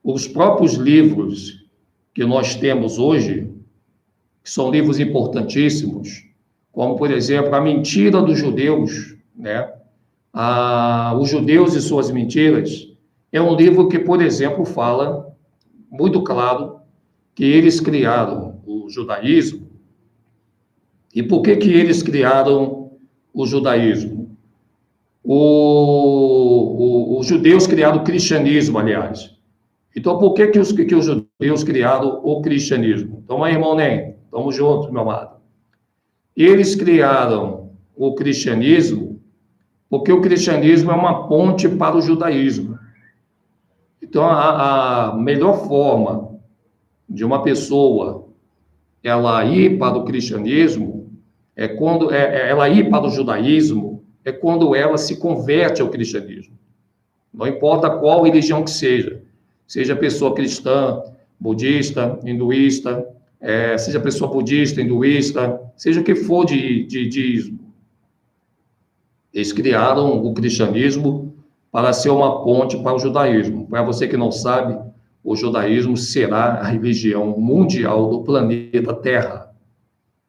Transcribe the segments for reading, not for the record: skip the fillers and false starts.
os próprios livros que nós temos hoje, que são livros importantíssimos, como, por exemplo, A Mentira dos Judeus, né? Os Judeus e Suas Mentiras, é um livro que, por exemplo, fala muito claro que eles criaram o judaísmo. E por que eles criaram o judaísmo? Os judeus criaram o cristianismo, aliás. Então, por que os judeus criaram o cristianismo? Então, aí, irmão Ney, estamos juntos, meu amado. Eles criaram o cristianismo porque o cristianismo é uma ponte para o judaísmo. Então, a melhor forma de uma pessoa ela ir para o cristianismo é quando ela ir para o judaísmo é quando ela se converte ao cristianismo. Não importa qual religião que seja pessoa cristã, budista, hinduísta, seja pessoa budista, hinduísta, seja o que for de ismo. Eles criaram o cristianismo para ser uma ponte para o judaísmo. Para você que não sabe, o judaísmo será a religião mundial do planeta Terra.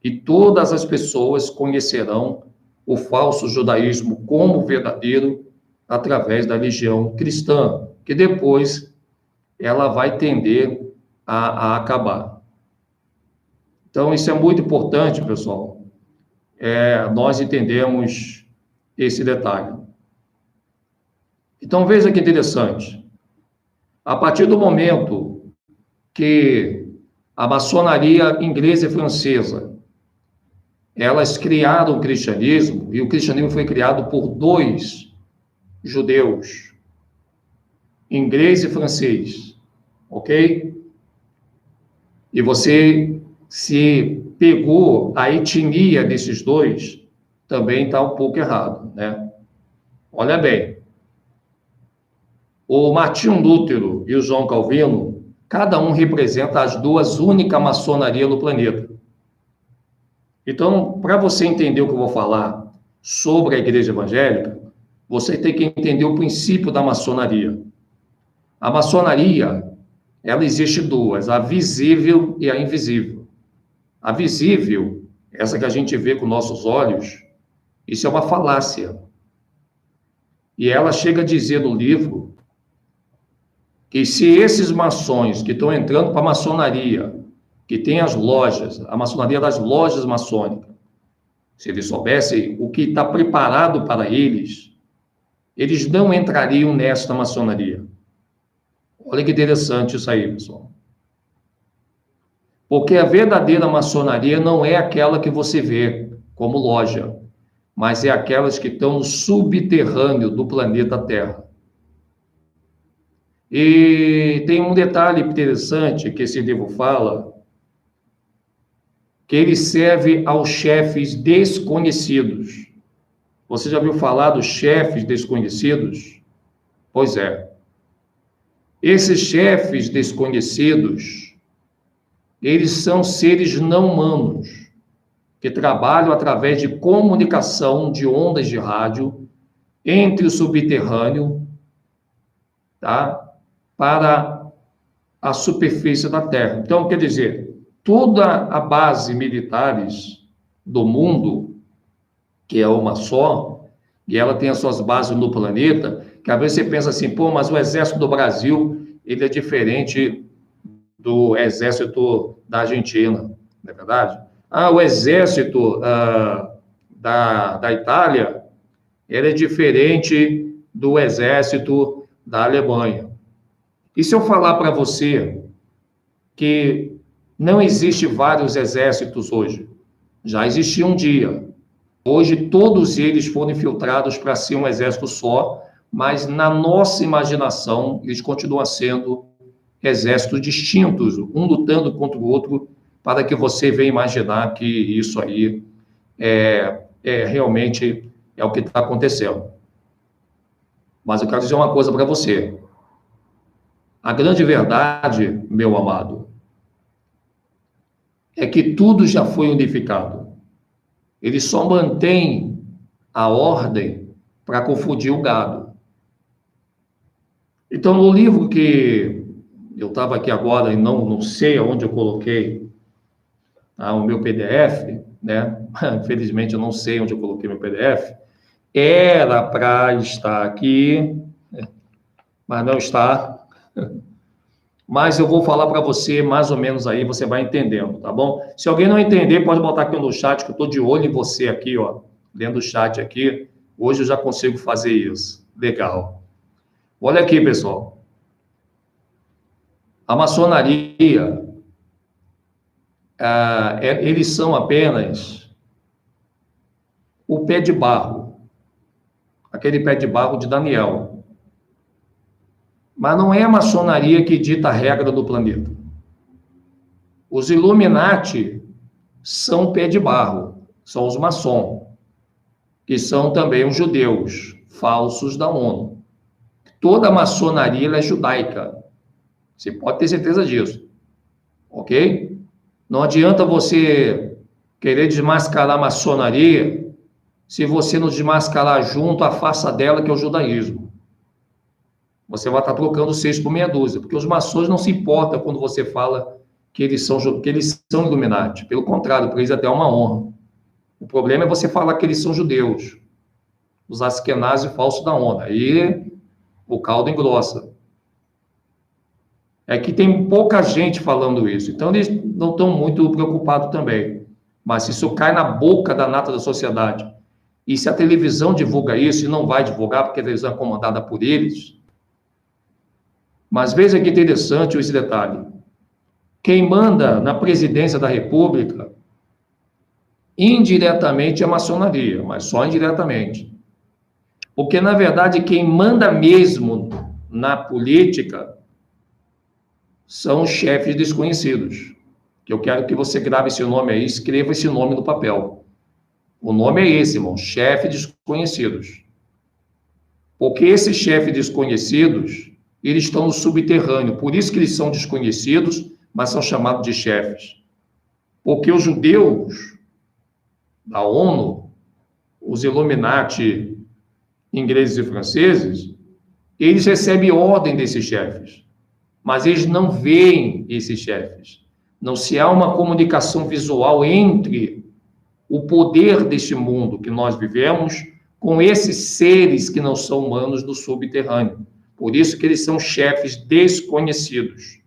E todas as pessoas conhecerão o falso judaísmo como verdadeiro através da religião cristã, que depois ela vai tender a acabar. Então, isso é muito importante, pessoal. Nós entendemos esse detalhe. Então, veja que interessante. A partir do momento que a maçonaria inglesa e francesa, elas criaram o cristianismo, e o cristianismo foi criado por dois judeus, inglês e francês, ok? E você se pegou a etnia desses dois, também está um pouco errado, né? Olha bem, o Martinho Lutero e o João Calvino, cada um representa as duas únicas maçonarias no planeta. Então, para você entender o que eu vou falar sobre a igreja evangélica, você tem que entender o princípio da maçonaria. A maçonaria, ela existe duas, a visível e a invisível. A visível, essa que a gente vê com nossos olhos, isso é uma falácia. E ela chega a dizer no livro que se esses maçons que estão entrando para a maçonaria, que tem as lojas, a maçonaria das lojas maçônicas, se eles soubessem o que está preparado para eles, eles não entrariam nesta maçonaria. Olha que interessante isso aí, pessoal. Porque a verdadeira maçonaria não é aquela que você vê como loja, mas é aquelas que estão no subterrâneo do planeta Terra. E tem um detalhe interessante que esse livro fala, que ele serve aos chefes desconhecidos. Você já ouviu falar dos chefes desconhecidos? Pois é. Esses chefes desconhecidos, eles são seres não humanos, que trabalham através de comunicação de ondas de rádio entre o subterrâneo, tá? Para a superfície da Terra. Então, quer dizer, toda a base militares do mundo, que é uma só, e ela tem as suas bases no planeta, que às vezes você pensa assim, pô, mas o exército do Brasil, ele é diferente do exército da Argentina, não é verdade? O exército da Itália, ele é diferente do exército da Alemanha. E se eu falar para você que não existe vários exércitos hoje, já existia um dia. Hoje todos eles foram infiltrados para ser um exército só, mas na nossa imaginação eles continuam sendo exércitos distintos, um lutando contra o outro, para que você venha imaginar que isso aí realmente é o que está acontecendo. Mas eu quero dizer uma coisa para você. A grande verdade, meu amado, é que tudo já foi unificado. Ele só mantém a ordem para confundir o gado. Então, no livro que Eu estava aqui agora e não sei aonde eu coloquei o meu PDF, né? Infelizmente, eu não sei onde eu coloquei meu PDF. Era para estar aqui, mas não está. Mas eu vou falar para você mais ou menos aí, você vai entendendo, tá bom? Se alguém não entender, pode botar aqui no chat, que eu estou de olho em você aqui, ó, dentro do chat aqui. Hoje eu já consigo fazer isso. Legal. Olha aqui, pessoal. A maçonaria, eles são apenas o pé de barro, aquele pé de barro de Daniel. Mas não é a maçonaria que dita a regra do planeta. Os Illuminati são o pé de barro, são os maçons, que são também os judeus falsos da ONU. Toda a maçonaria é judaica. Você pode ter certeza disso. Ok? Não adianta você querer desmascarar a maçonaria se você não desmascarar junto a farsa dela, que é o judaísmo. Você vai estar trocando 6 por meia dúzia, porque os maçons não se importam quando você fala que eles são Illuminati. Pelo contrário, para eles até é uma honra. O problema é você falar que eles são judeus, os Askenazi falsos da ONU. Aí o caldo engrossa. É que tem pouca gente falando isso, então eles não estão muito preocupados também. Mas se isso cai na boca da nata da sociedade, e se a televisão divulga isso, e não vai divulgar, porque a televisão é comandada por eles. Mas veja que interessante esse detalhe. Quem manda na presidência da República, indiretamente, é a maçonaria, mas só indiretamente. Porque, na verdade, quem manda mesmo na política são os chefes desconhecidos. Que eu quero que você grave esse nome aí, escreva esse nome no papel. O nome é esse, irmão, chefes desconhecidos. Porque esses chefes desconhecidos, eles estão no subterrâneo. Por isso que eles são desconhecidos, mas são chamados de chefes. Porque os judeus da ONU, os Illuminati ingleses e franceses, eles recebem ordem desses chefes, mas eles não veem esses chefes. Não se há uma comunicação visual entre o poder deste mundo que nós vivemos com esses seres que não são humanos do subterrâneo. Por isso que eles são chefes desconhecidos.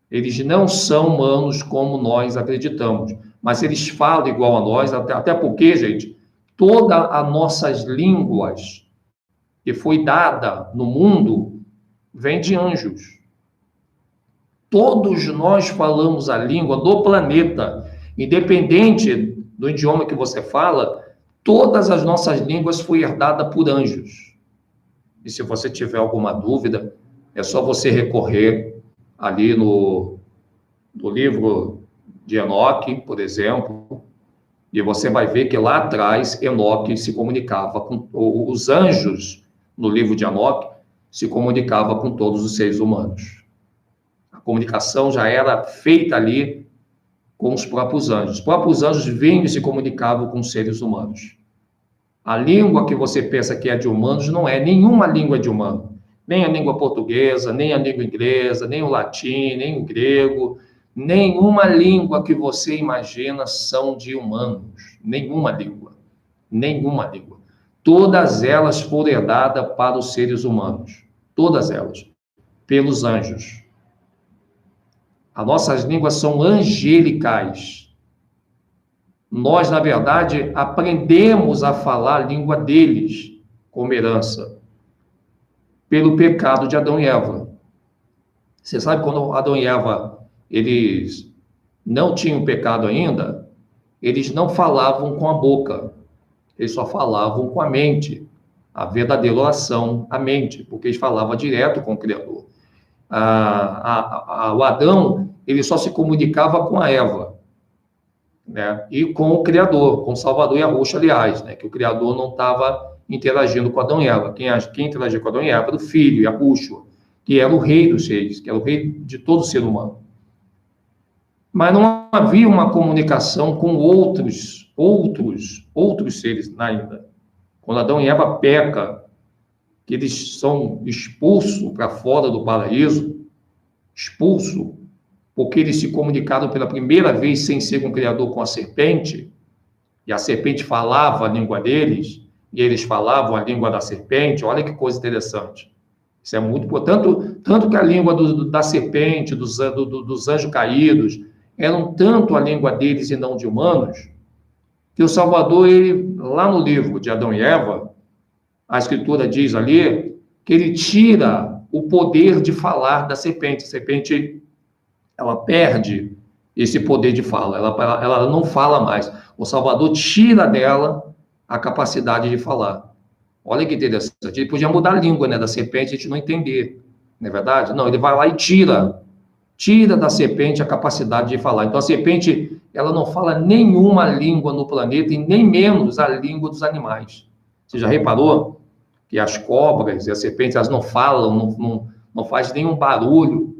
Eles não são humanos como nós acreditamos, mas eles falam igual a nós, até porque, gente, todas as nossas línguas que foi dada no mundo vem de anjos. Todos nós falamos a língua do planeta, independente do idioma que você fala, todas as nossas línguas foram herdadas por anjos. E se você tiver alguma dúvida, é só você recorrer ali no livro de Enoque, por exemplo, e você vai ver que lá atrás Enoque se comunicava com os anjos, no livro de Enoque, se comunicava com todos os seres humanos. A comunicação já era feita ali com os próprios anjos. Os próprios anjos vinham e se comunicavam com os seres humanos. A língua que você pensa que é de humanos não é, nenhuma língua é de humano. Nem a língua portuguesa, nem a língua inglesa, nem o latim, nem o grego, nenhuma língua que você imagina são de humanos. Nenhuma língua. Nenhuma língua. Todas elas foram herdadas para os seres humanos. Todas elas. Pelos anjos. As nossas línguas são angelicais. Nós, na verdade, aprendemos a falar a língua deles como herança. Pelo pecado de Adão e Eva. Você sabe quando Adão e Eva, eles não tinham pecado ainda, eles não falavam com a boca, eles só falavam com a mente, a verdadeira oração, a mente, porque eles falavam direto com o Criador. O Adão, ele só se comunicava com a Eva, né? E com o Criador, com o Salvador e a Roxa, aliás, né? Que o Criador não estava interagindo com Adão e Eva. Quem interagia com Adão e Eva era o Filho, Yahushua, que era o rei dos reis, que era o rei de todo ser humano. Mas não havia uma comunicação com outros seres ainda. Quando Adão e Eva pecam, que eles são expulsos para fora do paraíso, expulso, porque eles se comunicaram pela primeira vez sem ser com o Criador com a serpente, e a serpente falava a língua deles, e eles falavam a língua da serpente. Olha que coisa interessante. Isso é muito importante. Tanto que a língua da serpente, dos anjos caídos, eram tanto a língua deles e não de humanos, que o Salvador, ele, lá no livro de Adão e Eva, a Escritura diz ali que ele tira o poder de falar da serpente. A serpente, ela perde esse poder de fala, ela não fala mais. O Salvador tira dela a capacidade de falar. Olha que interessante. Ele podia mudar a língua, né, da serpente, a gente não entender, não é verdade? Não, ele vai lá e tira da serpente a capacidade de falar. Então, a serpente, ela não fala nenhuma língua no planeta, e nem menos a língua dos animais. Você já reparou que as cobras e as serpentes, elas não falam, não faz nenhum barulho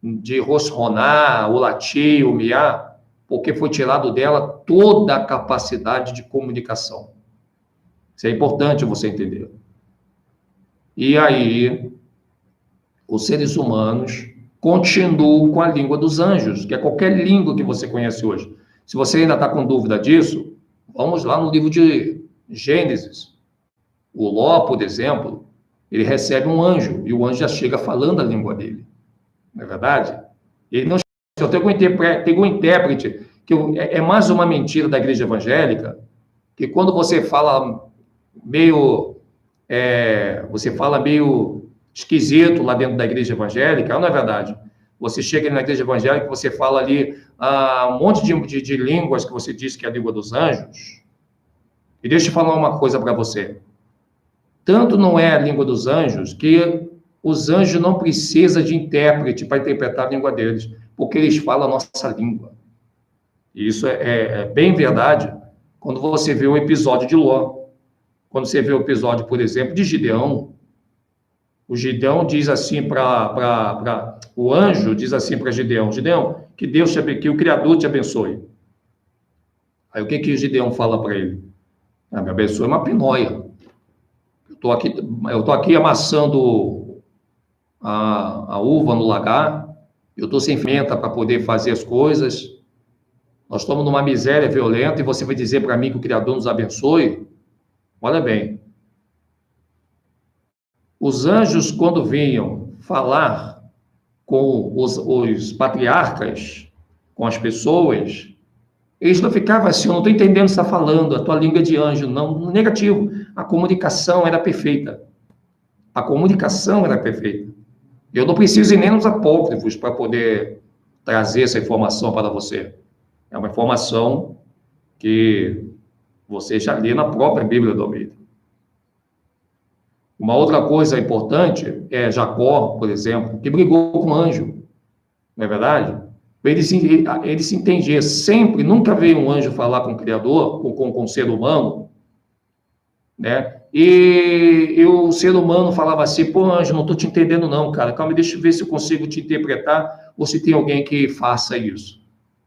de rosronar, ou latir, ou miar, porque foi tirado dela toda a capacidade de comunicação. Isso é importante você entender. E aí, os seres humanos continuam com a língua dos anjos, que é qualquer língua que você conhece hoje. Se você ainda está com dúvida disso, vamos lá no livro de Gênesis. O Ló, por exemplo, ele recebe um anjo, e o anjo já chega falando a língua dele. Não é verdade? Ele não chega, tem um intérprete, que é mais uma mentira da igreja evangélica, que quando você fala meio esquisito lá dentro da igreja evangélica, não é verdade? Você chega na igreja evangélica, você fala ali um monte de línguas que você diz que é a língua dos anjos. E deixa eu falar uma coisa para você. Tanto não é a língua dos anjos, que os anjos não precisam de intérprete para interpretar a língua deles, porque eles falam a nossa língua. E isso é bem verdade quando você vê o episódio de Ló. Quando você vê o episódio, por exemplo, de Gideão, o Gideão diz assim o anjo diz assim para Gideão: Gideão, que o Criador te abençoe. Aí o que o Gideão fala para ele? Me abençoe uma pinóia. Eu estou aqui amassando a uva no lagar, eu estou sem ferramenta para poder fazer as coisas, nós estamos numa miséria violenta e você vai dizer para mim que o Criador nos abençoe? Olha bem, os anjos, quando vinham falar com os patriarcas, com as pessoas, eles não ficavam assim: eu não estou entendendo o que você está falando, a tua língua é de anjo. Não, negativo. A comunicação era perfeita. A comunicação era perfeita. Eu não preciso ir nem nos apócrifos para poder trazer essa informação para você. É uma informação que você já lê na própria Bíblia do Almeida. Uma outra coisa importante é Jacó, por exemplo, que brigou com o anjo. Não é verdade? Ele se entendia sempre, nunca veio um anjo falar com o Criador, com o ser humano, né? E o ser humano falava assim: pô, anjo, não estou te entendendo não, cara, calma, deixa eu ver se eu consigo te interpretar, ou se tem alguém que faça isso.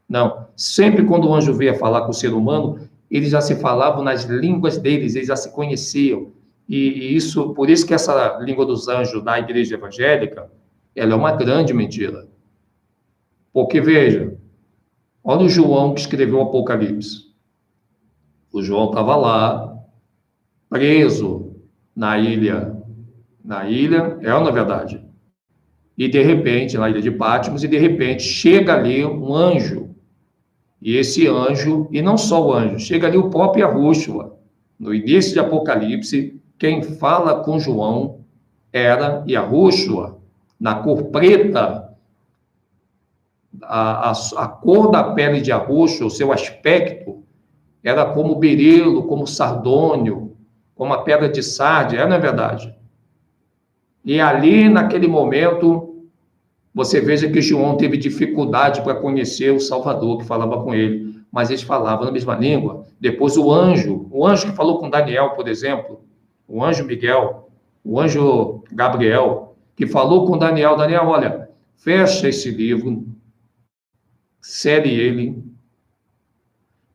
Não, sempre quando o anjo veio falar com o ser humano, eles já se falavam nas línguas deles, eles já se conheciam, e isso, por isso que essa língua dos anjos da igreja evangélica, ela é uma grande mentira. Porque, veja, olha o João que escreveu o Apocalipse. O João estava lá, preso na ilha, é na verdade, e de repente, na ilha de Patmos, e de repente chega ali um anjo, e esse anjo, e não só o anjo, chega ali o próprio Yahushua. No início de Apocalipse, quem fala com João era Yahushua, na cor preta. A cor da pele de Yahushua, o seu aspecto, era como berilo, como sardônio, como a pedra de sárdia, não é verdade? E ali, naquele momento, você veja que João teve dificuldade para conhecer o Salvador que falava com ele, mas eles falavam na mesma língua. Depois o anjo que falou com Daniel, por exemplo, o anjo Miguel, o anjo Gabriel, que falou com Daniel: olha, fecha esse livro, cede ele,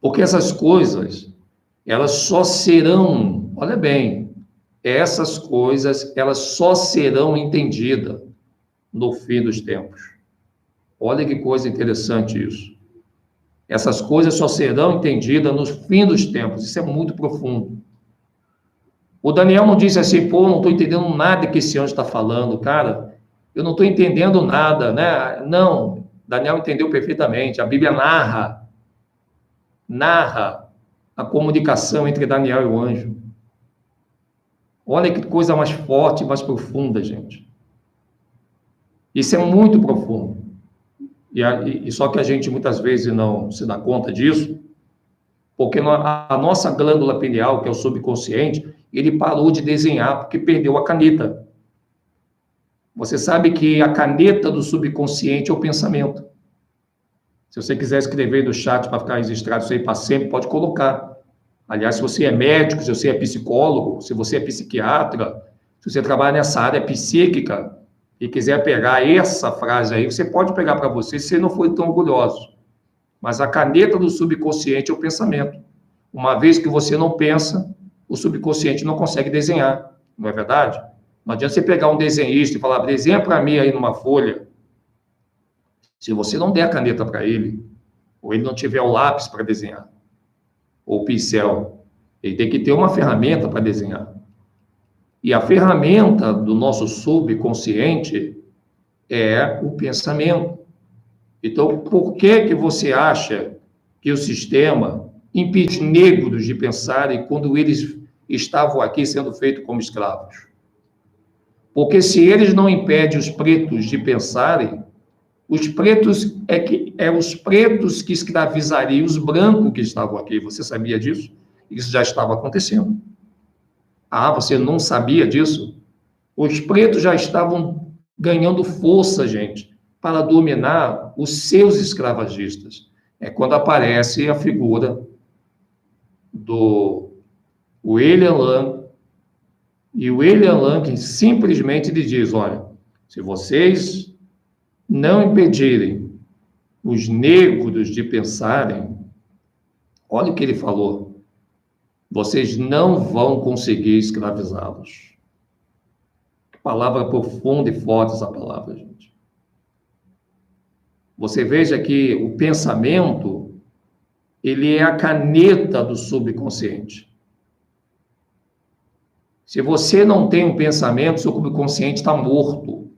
porque essas coisas, elas só serão, olha bem, essas coisas, elas só serão entendidas no fim dos tempos. Olha que coisa interessante isso. Essas coisas só serão entendidas no fim dos tempos. Isso é muito profundo. O Daniel não disse assim, pô, não estou entendendo nada que esse anjo está falando. Cara, eu não estou entendendo nada, né? Não, Daniel entendeu perfeitamente. A Bíblia narra a comunicação entre Daniel e o anjo. Olha que coisa mais forte, mais profunda, gente. Isso é muito profundo. E só que a gente muitas vezes não se dá conta disso, porque a nossa glândula pineal, que é o subconsciente, ele parou de desenhar porque perdeu a caneta. Você sabe que a caneta do subconsciente é o pensamento. Se você quiser escrever no chat para ficar registrado isso aí para sempre, pode colocar. Aliás, se você é médico, se você é psicólogo, se você é psiquiatra, se você trabalha nessa área psíquica e quiser pegar essa frase aí, você pode pegar para você, se você não for tão orgulhoso. Mas a caneta do subconsciente é o pensamento. Uma vez que você não pensa, o subconsciente não consegue desenhar, não é verdade? Não adianta você pegar um desenhista e falar, desenha para mim aí numa folha. Se você não der a caneta para ele, ou ele não tiver o lápis para desenhar, ou o pincel, ele tem que ter uma ferramenta para desenhar. E a ferramenta do nosso subconsciente é o pensamento. Então, por que você acha que o sistema impede os negros de pensarem quando eles estavam aqui sendo feitos como escravos? Porque se eles não impedem os pretos de pensarem, os pretos os pretos que escravizariam os brancos que estavam aqui. Você sabia disso? Isso já estava acontecendo. Ah, você não sabia disso? Os pretos já estavam ganhando força, gente, para dominar os seus escravagistas. É quando aparece a figura do William Lang, e o William Lang simplesmente lhe diz, olha, se vocês não impedirem os negros de pensarem, olha o que ele falou, vocês não vão conseguir escravizá-los. Palavra profunda e forte essa palavra, gente. Você veja que o pensamento, ele é a caneta do subconsciente. Se você não tem um pensamento, seu subconsciente está morto.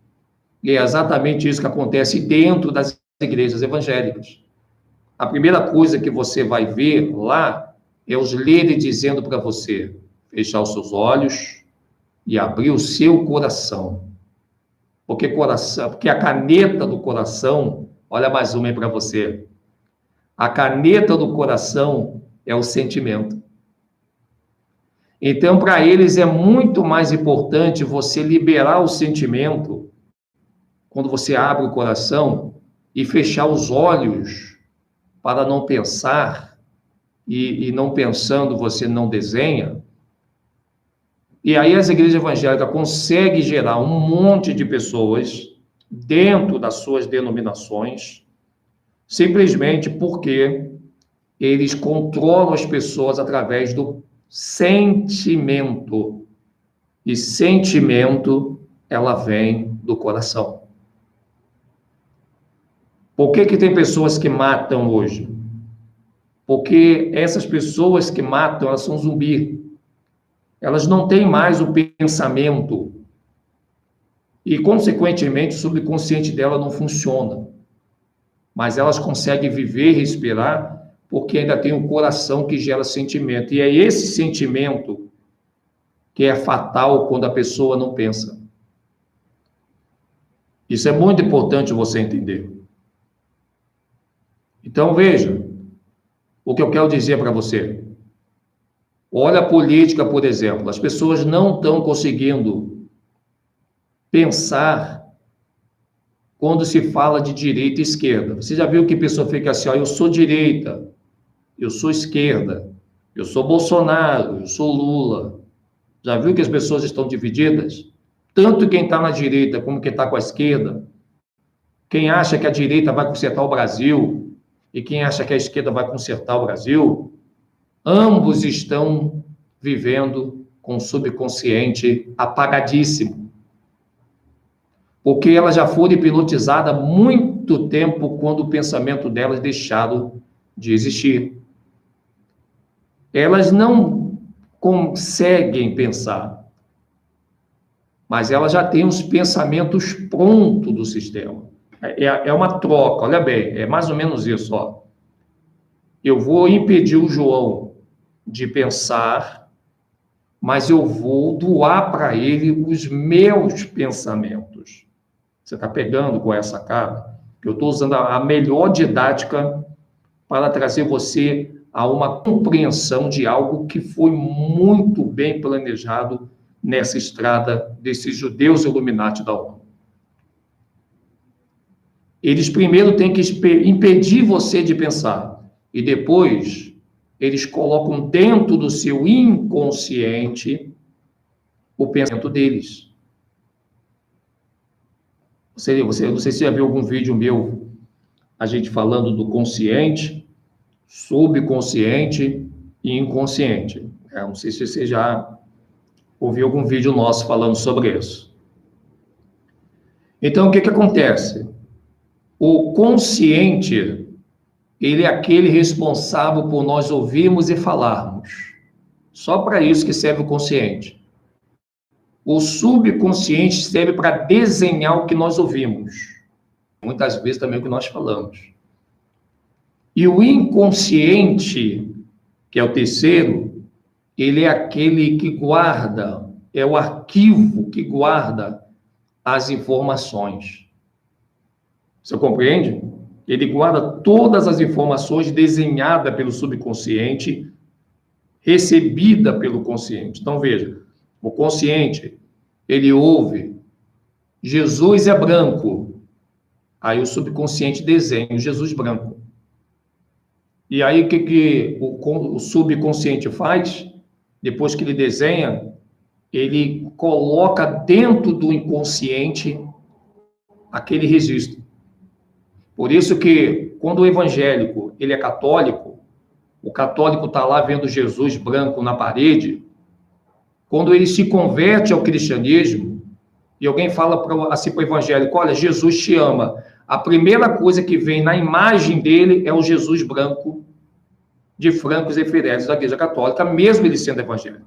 E é exatamente isso que acontece dentro das igrejas evangélicas. A primeira coisa que você vai ver lá é os líderes dizendo para você fechar os seus olhos e abrir o seu coração. Porque a caneta do coração, olha mais uma aí para você. A caneta do coração é o sentimento. Então, para eles é muito mais importante você liberar o sentimento quando você abre o coração e fechar os olhos para não pensar, e não pensando você não desenha. E aí as igrejas evangélicas conseguem gerar um monte de pessoas dentro das suas denominações, simplesmente porque eles controlam as pessoas através do sentimento. E sentimento, ela vem do coração. Por que tem pessoas que matam hoje? Porque essas pessoas que matam, elas são zumbi. Elas não têm mais o pensamento. E, consequentemente, o subconsciente dela não funciona. Mas elas conseguem viver e respirar porque ainda tem um coração que gera sentimento. E é esse sentimento que é fatal quando a pessoa não pensa. Isso é muito importante você entender. Então, veja, o que eu quero dizer para você. Olha a política, por exemplo. As pessoas não estão conseguindo pensar quando se fala de direita e esquerda. Você já viu que a pessoa fica assim, ó, eu sou direita, eu sou esquerda, eu sou Bolsonaro, eu sou Lula. Já viu que as pessoas estão divididas? Tanto quem está na direita como quem está com a esquerda. Quem acha que a direita vai consertar o Brasil e quem acha que a esquerda vai consertar o Brasil, ambos estão vivendo com o subconsciente apagadíssimo. porque elas já foram hipnotizadas há muito tempo quando o pensamento delas deixaram de existir. Elas não conseguem pensar, mas elas já têm os pensamentos prontos do sistema. É uma troca, olha bem, é mais ou menos isso, ó. Eu vou impedir o João de pensar, mas eu vou doar para ele os meus pensamentos. Você está pegando com essa cara? Eu estou usando a melhor didática para trazer você a uma compreensão de algo que foi muito bem planejado nessa estrada desses judeus Illuminati da ONU. Eles primeiro têm que impedir você de pensar, e depois eles colocam dentro do seu inconsciente o pensamento deles. Você não sei se você já viu algum vídeo meu, a gente falando do consciente, subconsciente e inconsciente. Não sei se você já ouviu algum vídeo nosso falando sobre isso. Então, o que acontece? O consciente, ele é aquele responsável por nós ouvirmos e falarmos. Só para isso que serve o consciente. O subconsciente serve para desenhar o que nós ouvimos. Muitas vezes também o que nós falamos. E o inconsciente, que é o terceiro, ele é aquele que guarda, é o arquivo que guarda as informações. Você compreende? Ele guarda todas as informações desenhadas pelo subconsciente, recebida pelo consciente. Então, veja, o consciente, ele ouve, Jesus é branco. Aí o subconsciente desenha o Jesus branco. E aí o que o subconsciente faz? Depois que ele desenha, ele coloca dentro do inconsciente aquele registro. Por isso que, quando o evangélico ele é católico, o católico está lá vendo Jesus branco na parede, quando ele se converte ao cristianismo, e alguém fala assim para o evangélico, olha, Jesus te ama, a primeira coisa que vem na imagem dele é o Jesus branco de francos e firéis da Igreja Católica, mesmo ele sendo evangélico.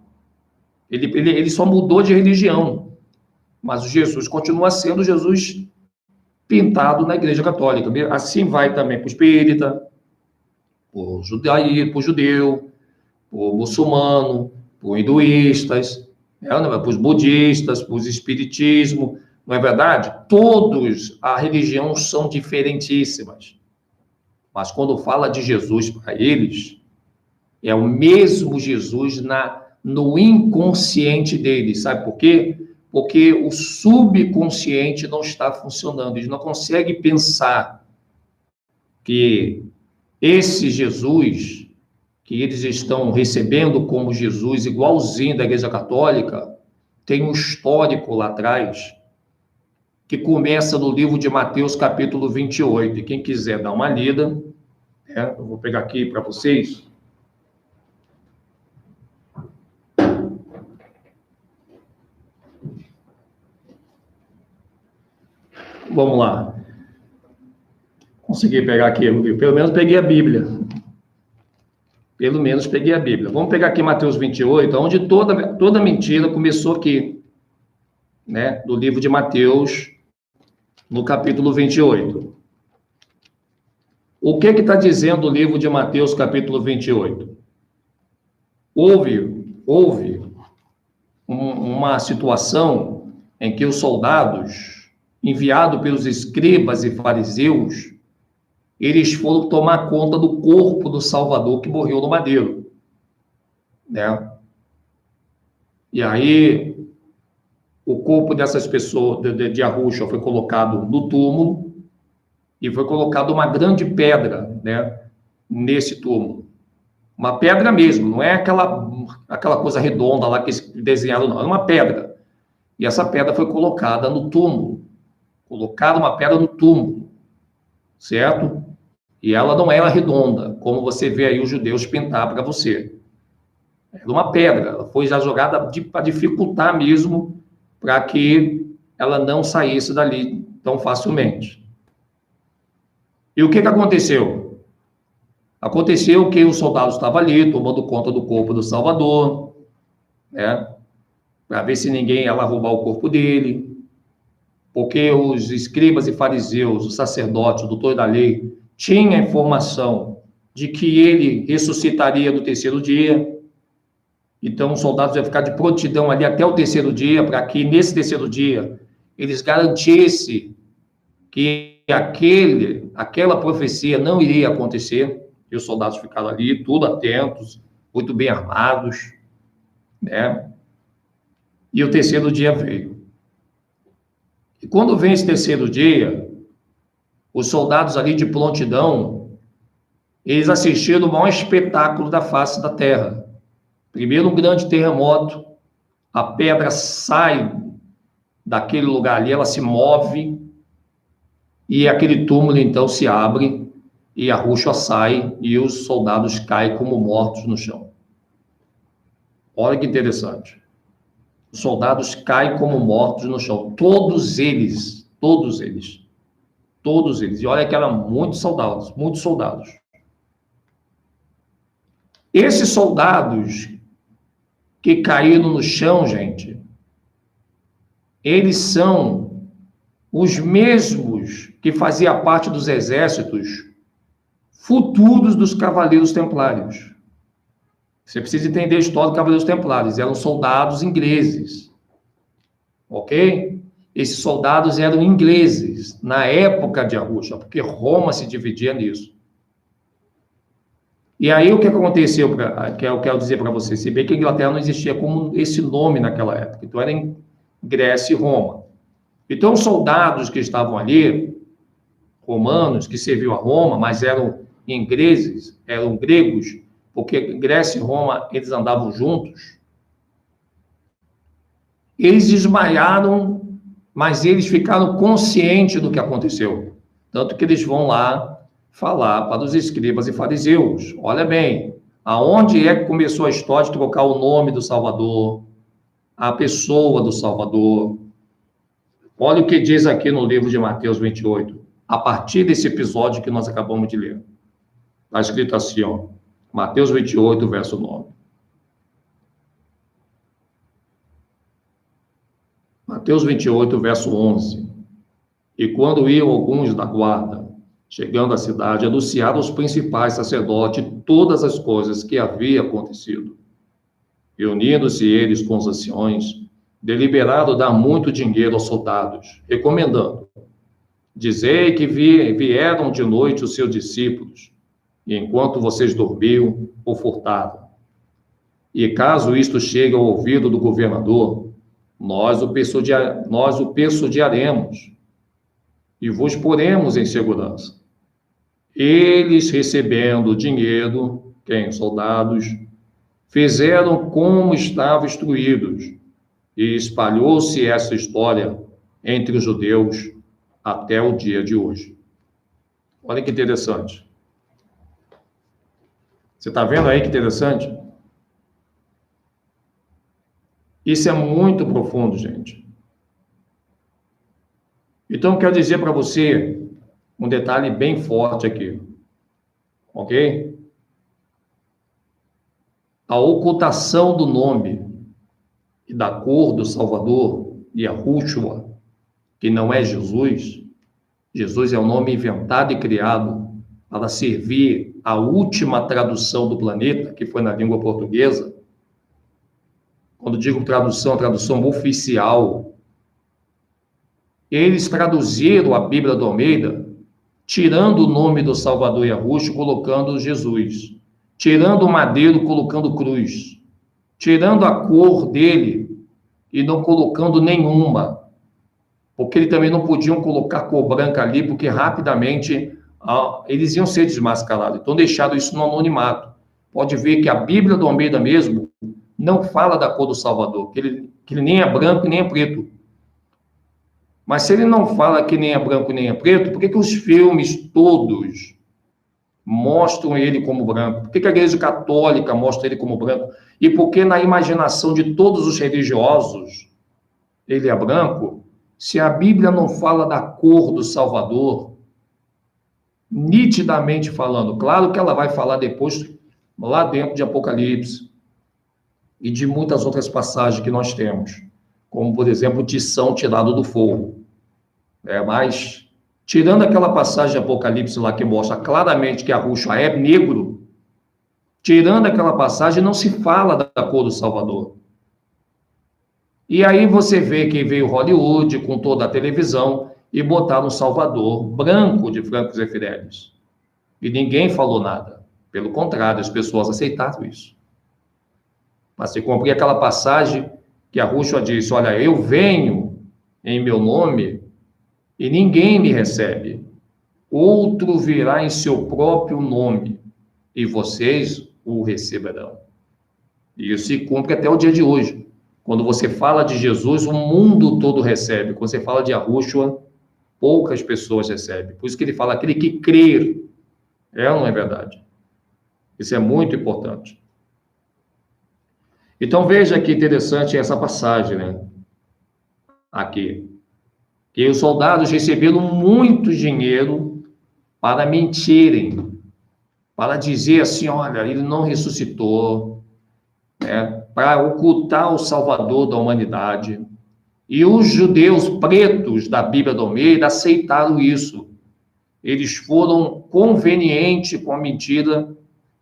Ele só mudou de religião, mas o Jesus continua sendo Jesus pintado na Igreja Católica. Assim vai também para o espírita, para o judeu, para o muçulmano, para os hinduístas, para os budistas, para os espiritismo, não é verdade? Todos, a religião são diferentíssimas. Mas quando fala de Jesus para eles, é o mesmo Jesus no inconsciente deles. Sabe por quê? Porque o subconsciente não está funcionando. Eles não conseguem pensar que esse Jesus, que eles estão recebendo como Jesus igualzinho da Igreja Católica, tem um histórico lá atrás, que começa no livro de Mateus, capítulo 28. E quem quiser dar uma lida, eu vou pegar aqui para vocês. Vamos lá. Consegui pegar aqui, pelo menos peguei a Bíblia. Pelo menos peguei a Bíblia. Vamos pegar aqui Mateus 28, onde toda mentira começou aqui, né? Do livro de Mateus, no capítulo 28. O que está dizendo o livro de Mateus, capítulo 28? Houve uma situação em que os soldados, enviados pelos escribas e fariseus, eles foram tomar conta do corpo do Salvador que morreu no madeiro, né? E aí, o corpo dessas pessoas, de Arrucha, foi colocado no túmulo e foi colocado uma grande pedra, né, nesse túmulo. Uma pedra mesmo, não é aquela coisa redonda lá que eles desenharam, não. É uma pedra. E essa pedra foi colocada no túmulo. Colocaram uma pedra no túmulo, certo? E ela não era redonda, como você vê aí os judeus pintar para você. Era uma pedra, ela foi já jogada para dificultar mesmo, para que ela não saísse dali tão facilmente. E o que aconteceu? Aconteceu que o soldado estava ali, tomando conta do corpo do Salvador, né? Para ver se ninguém ia lá roubar o corpo dele, porque os escribas e fariseus, os sacerdotes, o doutor da lei, tinham a informação de que ele ressuscitaria no terceiro dia. Então, os soldados iam ficar de prontidão ali até o terceiro dia, para que nesse terceiro dia eles garantissem que aquela profecia não iria acontecer. E os soldados ficaram ali, tudo atentos, muito bem armados, né? E o terceiro dia veio. E quando vem esse terceiro dia, os soldados ali de prontidão, eles assistiram o maior espetáculo da face da terra. Primeiro, um grande terremoto, a pedra sai daquele lugar ali, ela se move, e aquele túmulo, então, se abre, e a rocha sai, e os soldados caem como mortos no chão. Olha que interessante. Os soldados caem como mortos no chão. Todos eles. E olha que eram muitos soldados. Esses soldados que caíram no chão, gente, eles são os mesmos que faziam parte dos exércitos futuros dos Cavaleiros Templários. Você precisa entender a história dos Cavaleiros Templários. Eram soldados ingleses, ok? Esses soldados eram ingleses na época de Arusha, porque Roma se dividia nisso. E aí o que aconteceu, que eu quero dizer para você, se bem que a Inglaterra não existia como esse nome naquela época, então era em Grécia e Roma. Então os soldados que estavam ali, romanos, que serviam a Roma, mas eram ingleses, eram gregos, porque Grécia e Roma, eles andavam juntos, eles desmaiaram, mas eles ficaram conscientes do que aconteceu. Tanto que eles vão lá falar para os escribas e fariseus. Olha bem, aonde é que começou a história de trocar o nome do Salvador, a pessoa do Salvador? Olha o que diz aqui no livro de Mateus 28, a partir desse episódio que nós acabamos de ler. Está escrito assim, ó, Mateus 28, verso 9. Mateus 28, verso 11. E quando iam alguns da guarda, chegando à cidade, anunciaram aos principais sacerdotes todas as coisas que havia acontecido. Reunindo-se eles com os anciões, deliberaram dar muito dinheiro aos soldados, recomendando: dizei que vieram de noite os seus discípulos, e enquanto vocês dormiam, o furtaram. E caso isto chegue ao ouvido do governador, nós o persuadiremos e vos poremos em segurança. Eles, recebendo o dinheiro, os soldados, fizeram como estavam instruídos, e espalhou-se essa história entre os judeus até o dia de hoje. Olha que interessante. Você está vendo aí que interessante? Isso é muito profundo, gente. Então, eu quero dizer para você um detalhe bem forte aqui, ok? A ocultação do nome e da cor do Salvador, Yahushua, que não é Jesus. Jesus é um nome inventado e criado para servir a última tradução do planeta, que foi na língua portuguesa. Quando digo tradução, a tradução oficial. Eles traduziram a Bíblia do Almeida, tirando o nome do Salvador Yahushua, colocando Jesus. Tirando o madeiro, colocando cruz. Tirando a cor dele e não colocando nenhuma. Porque eles também não podiam colocar cor branca ali, porque rapidamente eles iam ser desmascarados. Então, deixaram isso no anonimato. Pode ver que a Bíblia do Almeida mesmo não fala da cor do Salvador, que ele nem é branco e nem é preto. Mas se ele não fala que nem é branco nem é preto, por que os filmes todos mostram ele como branco? Por que a Igreja Católica mostra ele como branco? E por que na imaginação de todos os religiosos ele é branco? Se a Bíblia não fala da cor do Salvador, nitidamente falando, claro que ela vai falar depois, lá dentro de Apocalipse, e de muitas outras passagens que nós temos, como, por exemplo, Tição tirado do fogo. Mas, tirando aquela passagem de Apocalipse lá que mostra claramente que Yahushua é negro, tirando aquela passagem, não se fala da cor do Salvador. E aí você vê que veio Hollywood com toda a televisão e botaram um Salvador branco de Francos e Fidelis. E ninguém falou nada. Pelo contrário, as pessoas aceitaram isso. Mas se cumprir aquela passagem que Yahushua disse, olha, eu venho em meu nome e ninguém me recebe. Outro virá em seu próprio nome e vocês o receberão. E isso se cumpre até o dia de hoje. Quando você fala de Jesus, o mundo todo recebe. Quando você fala de Yahushua, poucas pessoas recebem. Por isso que ele fala, aquele que crer. É ou não é verdade? Isso é muito importante. Então, veja que interessante essa passagem, né? Aqui. Que os soldados receberam muito dinheiro para mentirem. Para dizer assim, olha, ele não ressuscitou. Para ocultar o Salvador da humanidade. E os judeus pretos da Bíblia do Almeida aceitaram isso. Eles foram convenientes com a mentira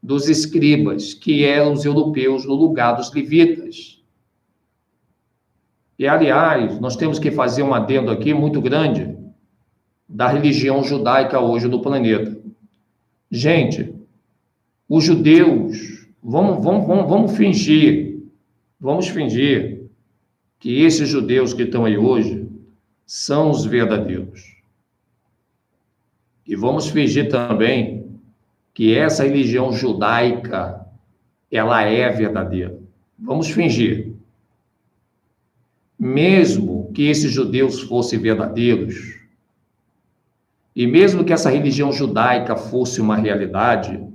dos escribas, que eram os europeus no lugar dos levitas. E, aliás, nós temos que fazer um adendo aqui muito grande da religião judaica hoje no planeta. Gente, os judeus, vamos fingir que esses judeus que estão aí hoje são os verdadeiros. E vamos fingir também que essa religião judaica, ela é verdadeira. Vamos fingir. Mesmo que esses judeus fossem verdadeiros, e mesmo que essa religião judaica fosse uma realidade,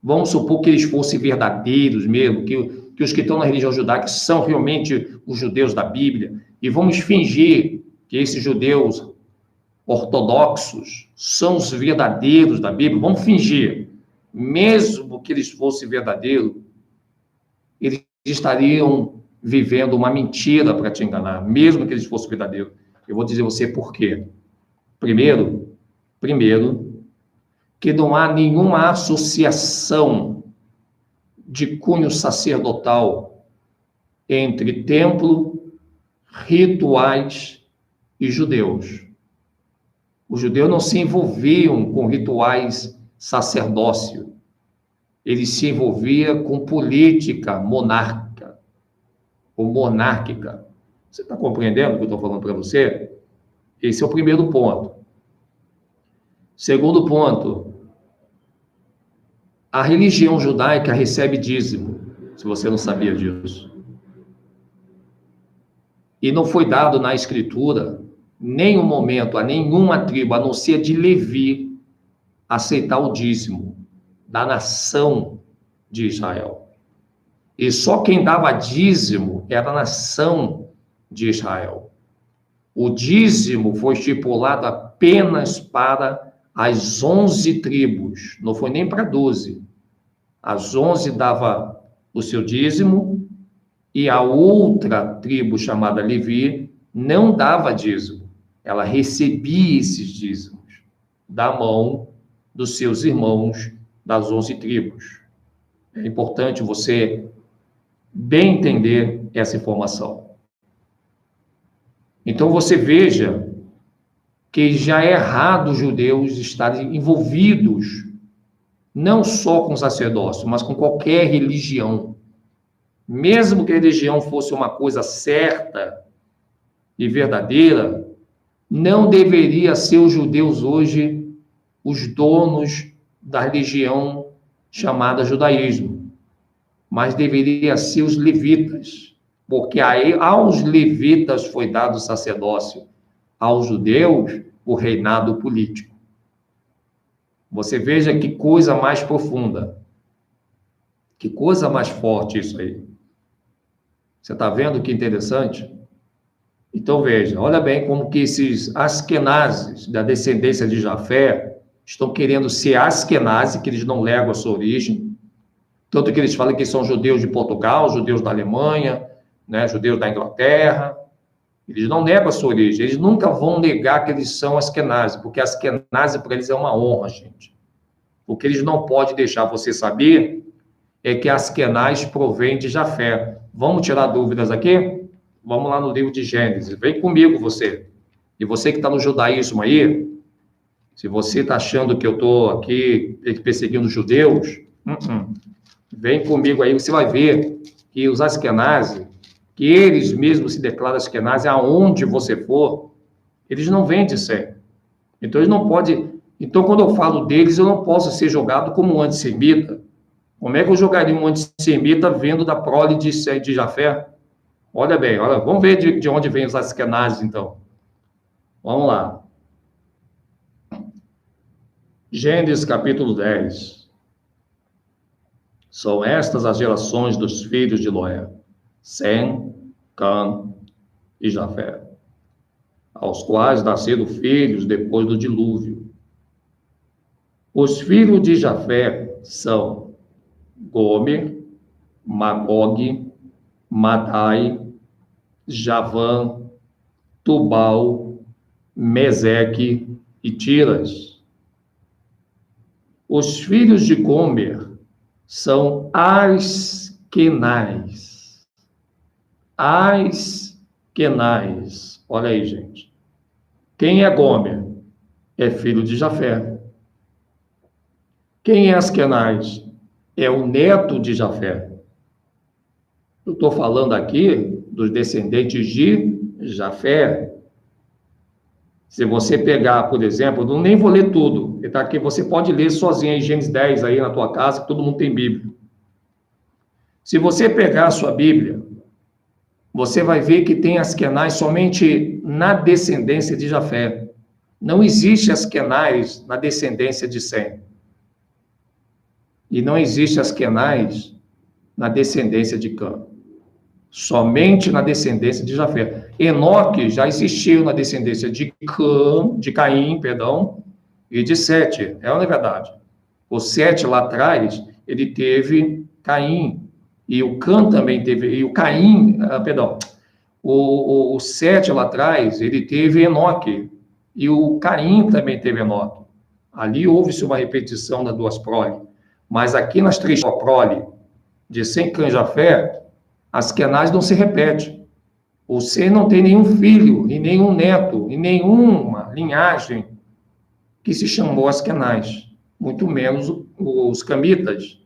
vamos supor que eles fossem verdadeiros mesmo, que os que estão na religião judaica são realmente os judeus da Bíblia, e vamos fingir que esses judeus ortodoxos são os verdadeiros da Bíblia, vamos fingir, mesmo que eles fossem verdadeiros, eles estariam vivendo uma mentira para te enganar, mesmo que eles fossem verdadeiros. Eu vou dizer a você por quê. Primeiro, que não há nenhuma associação de cunho sacerdotal entre templo, rituais e judeus. Os judeus não se envolviam com rituais sacerdócio. Eles se envolviam com política monárquica ou monárquica. Você está compreendendo o que eu estou falando para você? Esse é o primeiro ponto. Segundo ponto, a religião judaica recebe dízimo, se você não sabia disso. E não foi dado na Escritura nenhum momento a nenhuma tribo, a não ser de Levi, aceitar o dízimo da nação de Israel. E só quem dava dízimo era a nação de Israel. O dízimo foi estipulado apenas para as 11 tribos, não foi nem para 12. As 11 dava o seu dízimo e a outra tribo chamada Levi não dava dízimo. Ela recebia esses dízimos da mão dos seus irmãos das 11 tribos. É importante você bem entender essa informação. Então você veja que já é errado os judeus estarem envolvidos não só com o sacerdócio, mas com qualquer religião. Mesmo que a religião fosse uma coisa certa e verdadeira, não deveria ser os judeus hoje os donos da religião chamada judaísmo, mas deveria ser os levitas, porque aí aos levitas foi dado o sacerdócio, aos judeus o reinado político. Você veja que coisa mais profunda, que coisa mais forte isso aí. Você está vendo que interessante? Então, veja, olha bem como que esses askenazes da descendência de Jafé estão querendo ser askenazi, que eles não legam a sua origem, tanto que eles falam que são judeus de Portugal, judeus da Alemanha, né, judeus da Inglaterra. Eles não negam a sua origem, eles nunca vão negar que eles são askenazi, porque askenazi para eles é uma honra, gente. O que eles não podem deixar você saber é que askenaz provém de Jafé. Vamos tirar dúvidas aqui? Vamos lá no livro de Gênesis. Vem comigo, você. E você que está no judaísmo aí, se você está achando que eu estou aqui perseguindo os judeus, vem comigo aí, você vai ver que os askenazes, que eles mesmos se declaram askenazes, aonde você for, eles não vêm de Sé. Então, eles não podem... Então, quando eu falo deles, eu não posso ser jogado como um antissemita. Como é que eu jogaria um antissemita vendo da prole de Jafé? Olha bem, olha, vamos ver de onde vem os askenazes, então. Vamos lá. Gênesis, capítulo 10. São estas as gerações dos filhos de Noé: Sem, Cã e Jafé, aos quais nasceram filhos depois do dilúvio. Os filhos de Jafé são Gomer, Magog, Madai, Javã, Tubal, Meseque e Tiras. Os filhos de Gomer são Askenaz. Askenaz. Olha aí, gente. Quem é Gomer? É filho de Jafé. Quem é Askenaz? É o neto de Jafé. Eu estou falando aqui dos descendentes de Jafé. Se você pegar, por exemplo, eu nem vou ler tudo, tá aqui, você pode ler sozinho em Gênesis 10 aí na tua casa, que todo mundo tem Bíblia. Se você pegar a sua Bíblia, você vai ver que tem Askenaz somente na descendência de Jafé. Não existe Askenaz na descendência de Sem. E não existe Askenaz na descendência de Cã. Somente na descendência de Jafé. Enoque já existiu na descendência de Caim, e de Sete. É uma verdade. O Sete lá atrás, ele teve Caim. E o Cã também teve, e o Caim, o Sete lá atrás, ele teve Enoque. E o Caim também teve Enoque. Ali houve-se uma repetição das duas prole. Mas aqui nas três prole, de Sem, Cã e Jafé, Askenaz não se repete. Você não tem nenhum filho, e nenhum neto, e nenhuma linhagem que se chamou Askenaz, muito menos os camitas.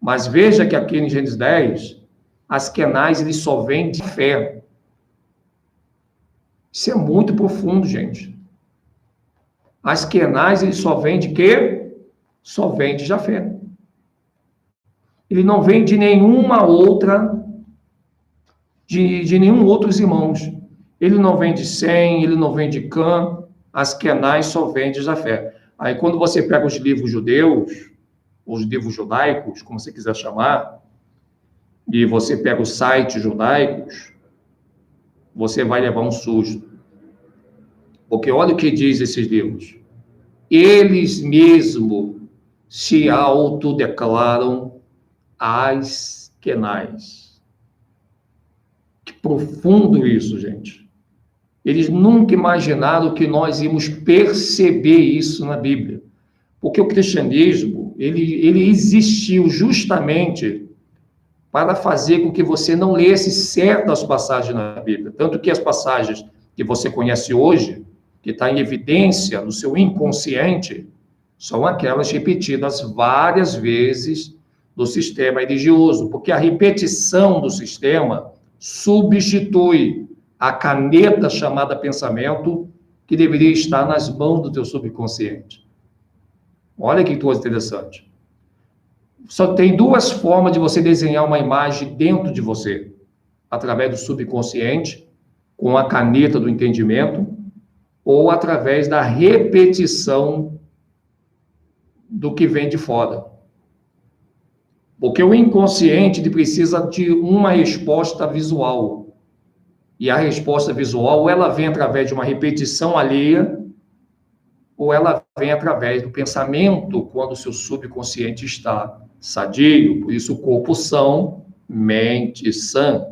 Mas veja que aqui em Gênesis 10, Askenaz ele só vem de fé. Isso é muito profundo, gente. Askenaz ele só vem de quê? Só vem de Jafé. Ele não vem de nenhuma outra, de nenhum outros irmãos. Ele não vem de Sem, ele não vem de Cã, Askenaz só vem de Jafé. Aí quando você pega os livros judeus, os livros judaicos, como você quiser chamar, e você pega os sites judaicos, você vai levar um susto. Porque olha o que diz esses livros. Eles mesmos se autodeclaram Askenaz. Que profundo isso, gente. Eles nunca imaginaram que nós íamos perceber isso na Bíblia. Porque o cristianismo, ele existiu justamente para fazer com que você não lesse certas passagens na Bíblia. Tanto que as passagens que você conhece hoje, que está em evidência no seu inconsciente, são aquelas repetidas várias vezes do sistema religioso, porque a repetição do sistema substitui a caneta chamada pensamento, que deveria estar nas mãos do teu subconsciente. Olha que coisa interessante. Só tem duas formas de você desenhar uma imagem dentro de você: através do subconsciente, com a caneta do entendimento, ou através da repetição do que vem de fora. Porque o inconsciente ele precisa de uma resposta visual. E a resposta visual, ou ela vem através de uma repetição alheia, ou ela vem através do pensamento, quando o seu subconsciente está sadio. Por isso, o corpo são, mente sã.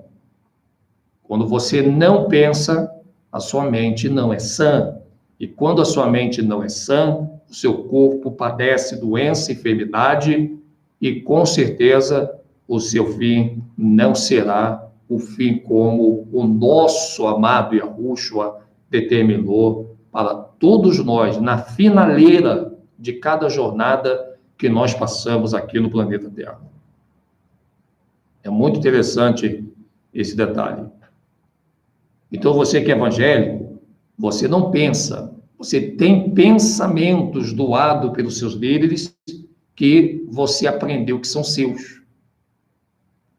Quando você não pensa, a sua mente não é sã. E quando a sua mente não é sã, o seu corpo padece doença, enfermidade, e com certeza o seu fim não será o fim como o nosso amado Yahushua determinou para todos nós, na finaleira de cada jornada que nós passamos aqui no planeta Terra. É muito interessante esse detalhe. Então, você que é evangélico, você não pensa, você tem pensamentos doados pelos seus líderes que você aprendeu que são seus.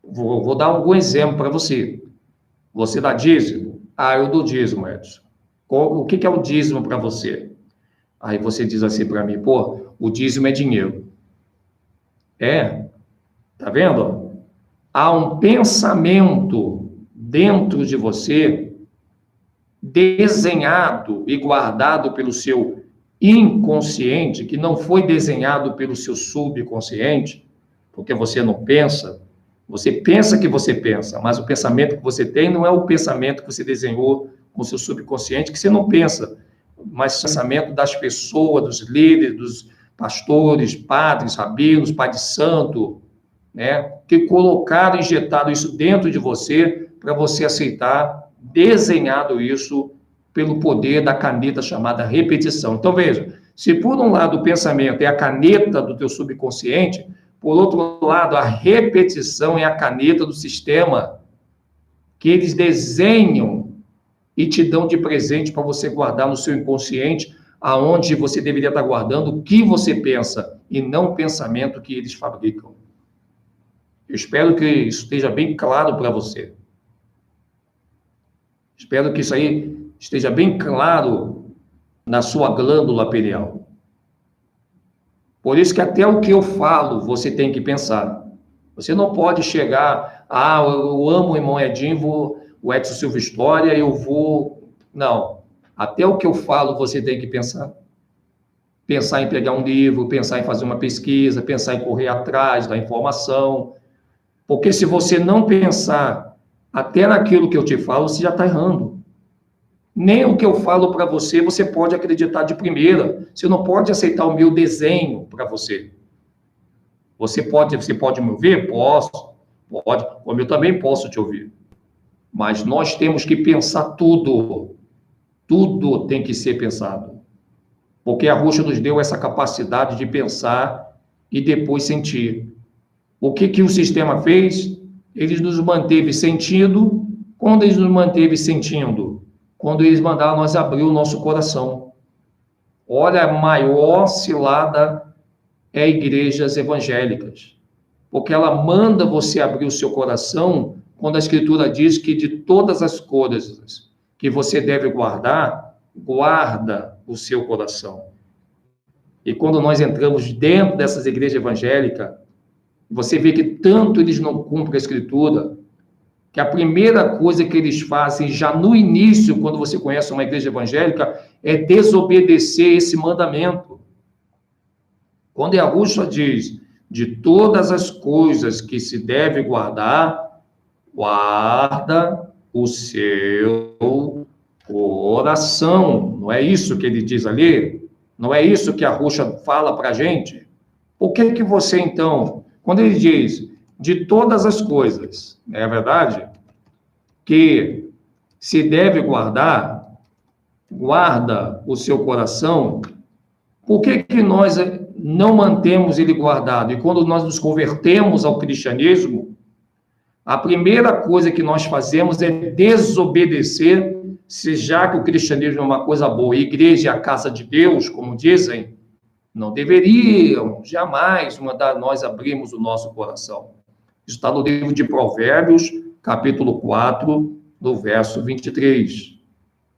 Vou dar algum exemplo para você. Você dá dízimo? Ah, eu dou dízimo, Edson. O que é o dízimo para você? Aí você diz assim para mim, pô, o dízimo é dinheiro. Tá vendo? Há um pensamento dentro de você desenhado e guardado pelo seu inconsciente, que não foi desenhado pelo seu subconsciente, porque você não pensa, você pensa que você pensa, mas o pensamento que você tem não é o pensamento que você desenhou com o seu subconsciente, que você não pensa, mas o pensamento das pessoas, dos líderes, dos pastores, padres, rabinos, pai de santo, né, que colocaram, injetaram isso dentro de você para você aceitar, desenhado isso pelo poder da caneta chamada repetição. Então, veja, se por um lado o pensamento é a caneta do teu subconsciente, por outro lado, a repetição é a caneta do sistema, que eles desenham e te dão de presente para você guardar no seu inconsciente, aonde você deveria estar guardando o que você pensa, e não o pensamento que eles fabricam. Eu espero que isso esteja bem claro para você. Espero que isso aí esteja bem claro na sua glândula pineal. Por isso que até o que eu falo, você tem que pensar. Você não pode chegar, eu amo o irmão Edinho, o Edson Silva História, eu vou... Não. Até o que eu falo, você tem que pensar. Pensar em pegar um livro, pensar em fazer uma pesquisa, pensar em correr atrás da informação. Porque se você não pensar até naquilo que eu te falo, você já está errando. Nem o que eu falo para você, você pode acreditar de primeira. Você não pode aceitar o meu desenho para você. Você pode me ouvir? Posso. Pode. Como eu também posso te ouvir. Mas nós temos que pensar tudo. Tudo tem que ser pensado. Porque a Yahushua nos deu essa capacidade de pensar e depois sentir. O que o sistema fez? Ele nos manteve sentindo. Quando ele nos manteve sentindo? Quando eles mandaram nós abrir o nosso coração. Olha, a maior cilada é igrejas evangélicas. Porque ela manda você abrir o seu coração quando a Escritura diz que de todas as coisas que você deve guardar, guarda o seu coração. E quando nós entramos dentro dessas igrejas evangélicas, você vê que tanto eles não cumprem a Escritura, que a primeira coisa que eles fazem já no início, quando você conhece uma igreja evangélica, é desobedecer esse mandamento. Quando Yahushua diz, de todas as coisas que se deve guardar, guarda o seu coração. Não é isso que ele diz ali? Não é isso que Yahushua fala para a gente? Por que você, então, quando ele diz, de todas as coisas, é verdade, que se deve guardar, guarda o seu coração, por que nós não mantemos ele guardado? E quando nós nos convertemos ao cristianismo, a primeira coisa que nós fazemos é desobedecer, se já que o cristianismo é uma coisa boa, a igreja é a casa de Deus, como dizem, não deveriam jamais mandar nós abrirmos o nosso coração. Isso está no livro de Provérbios, capítulo 4, no verso 23.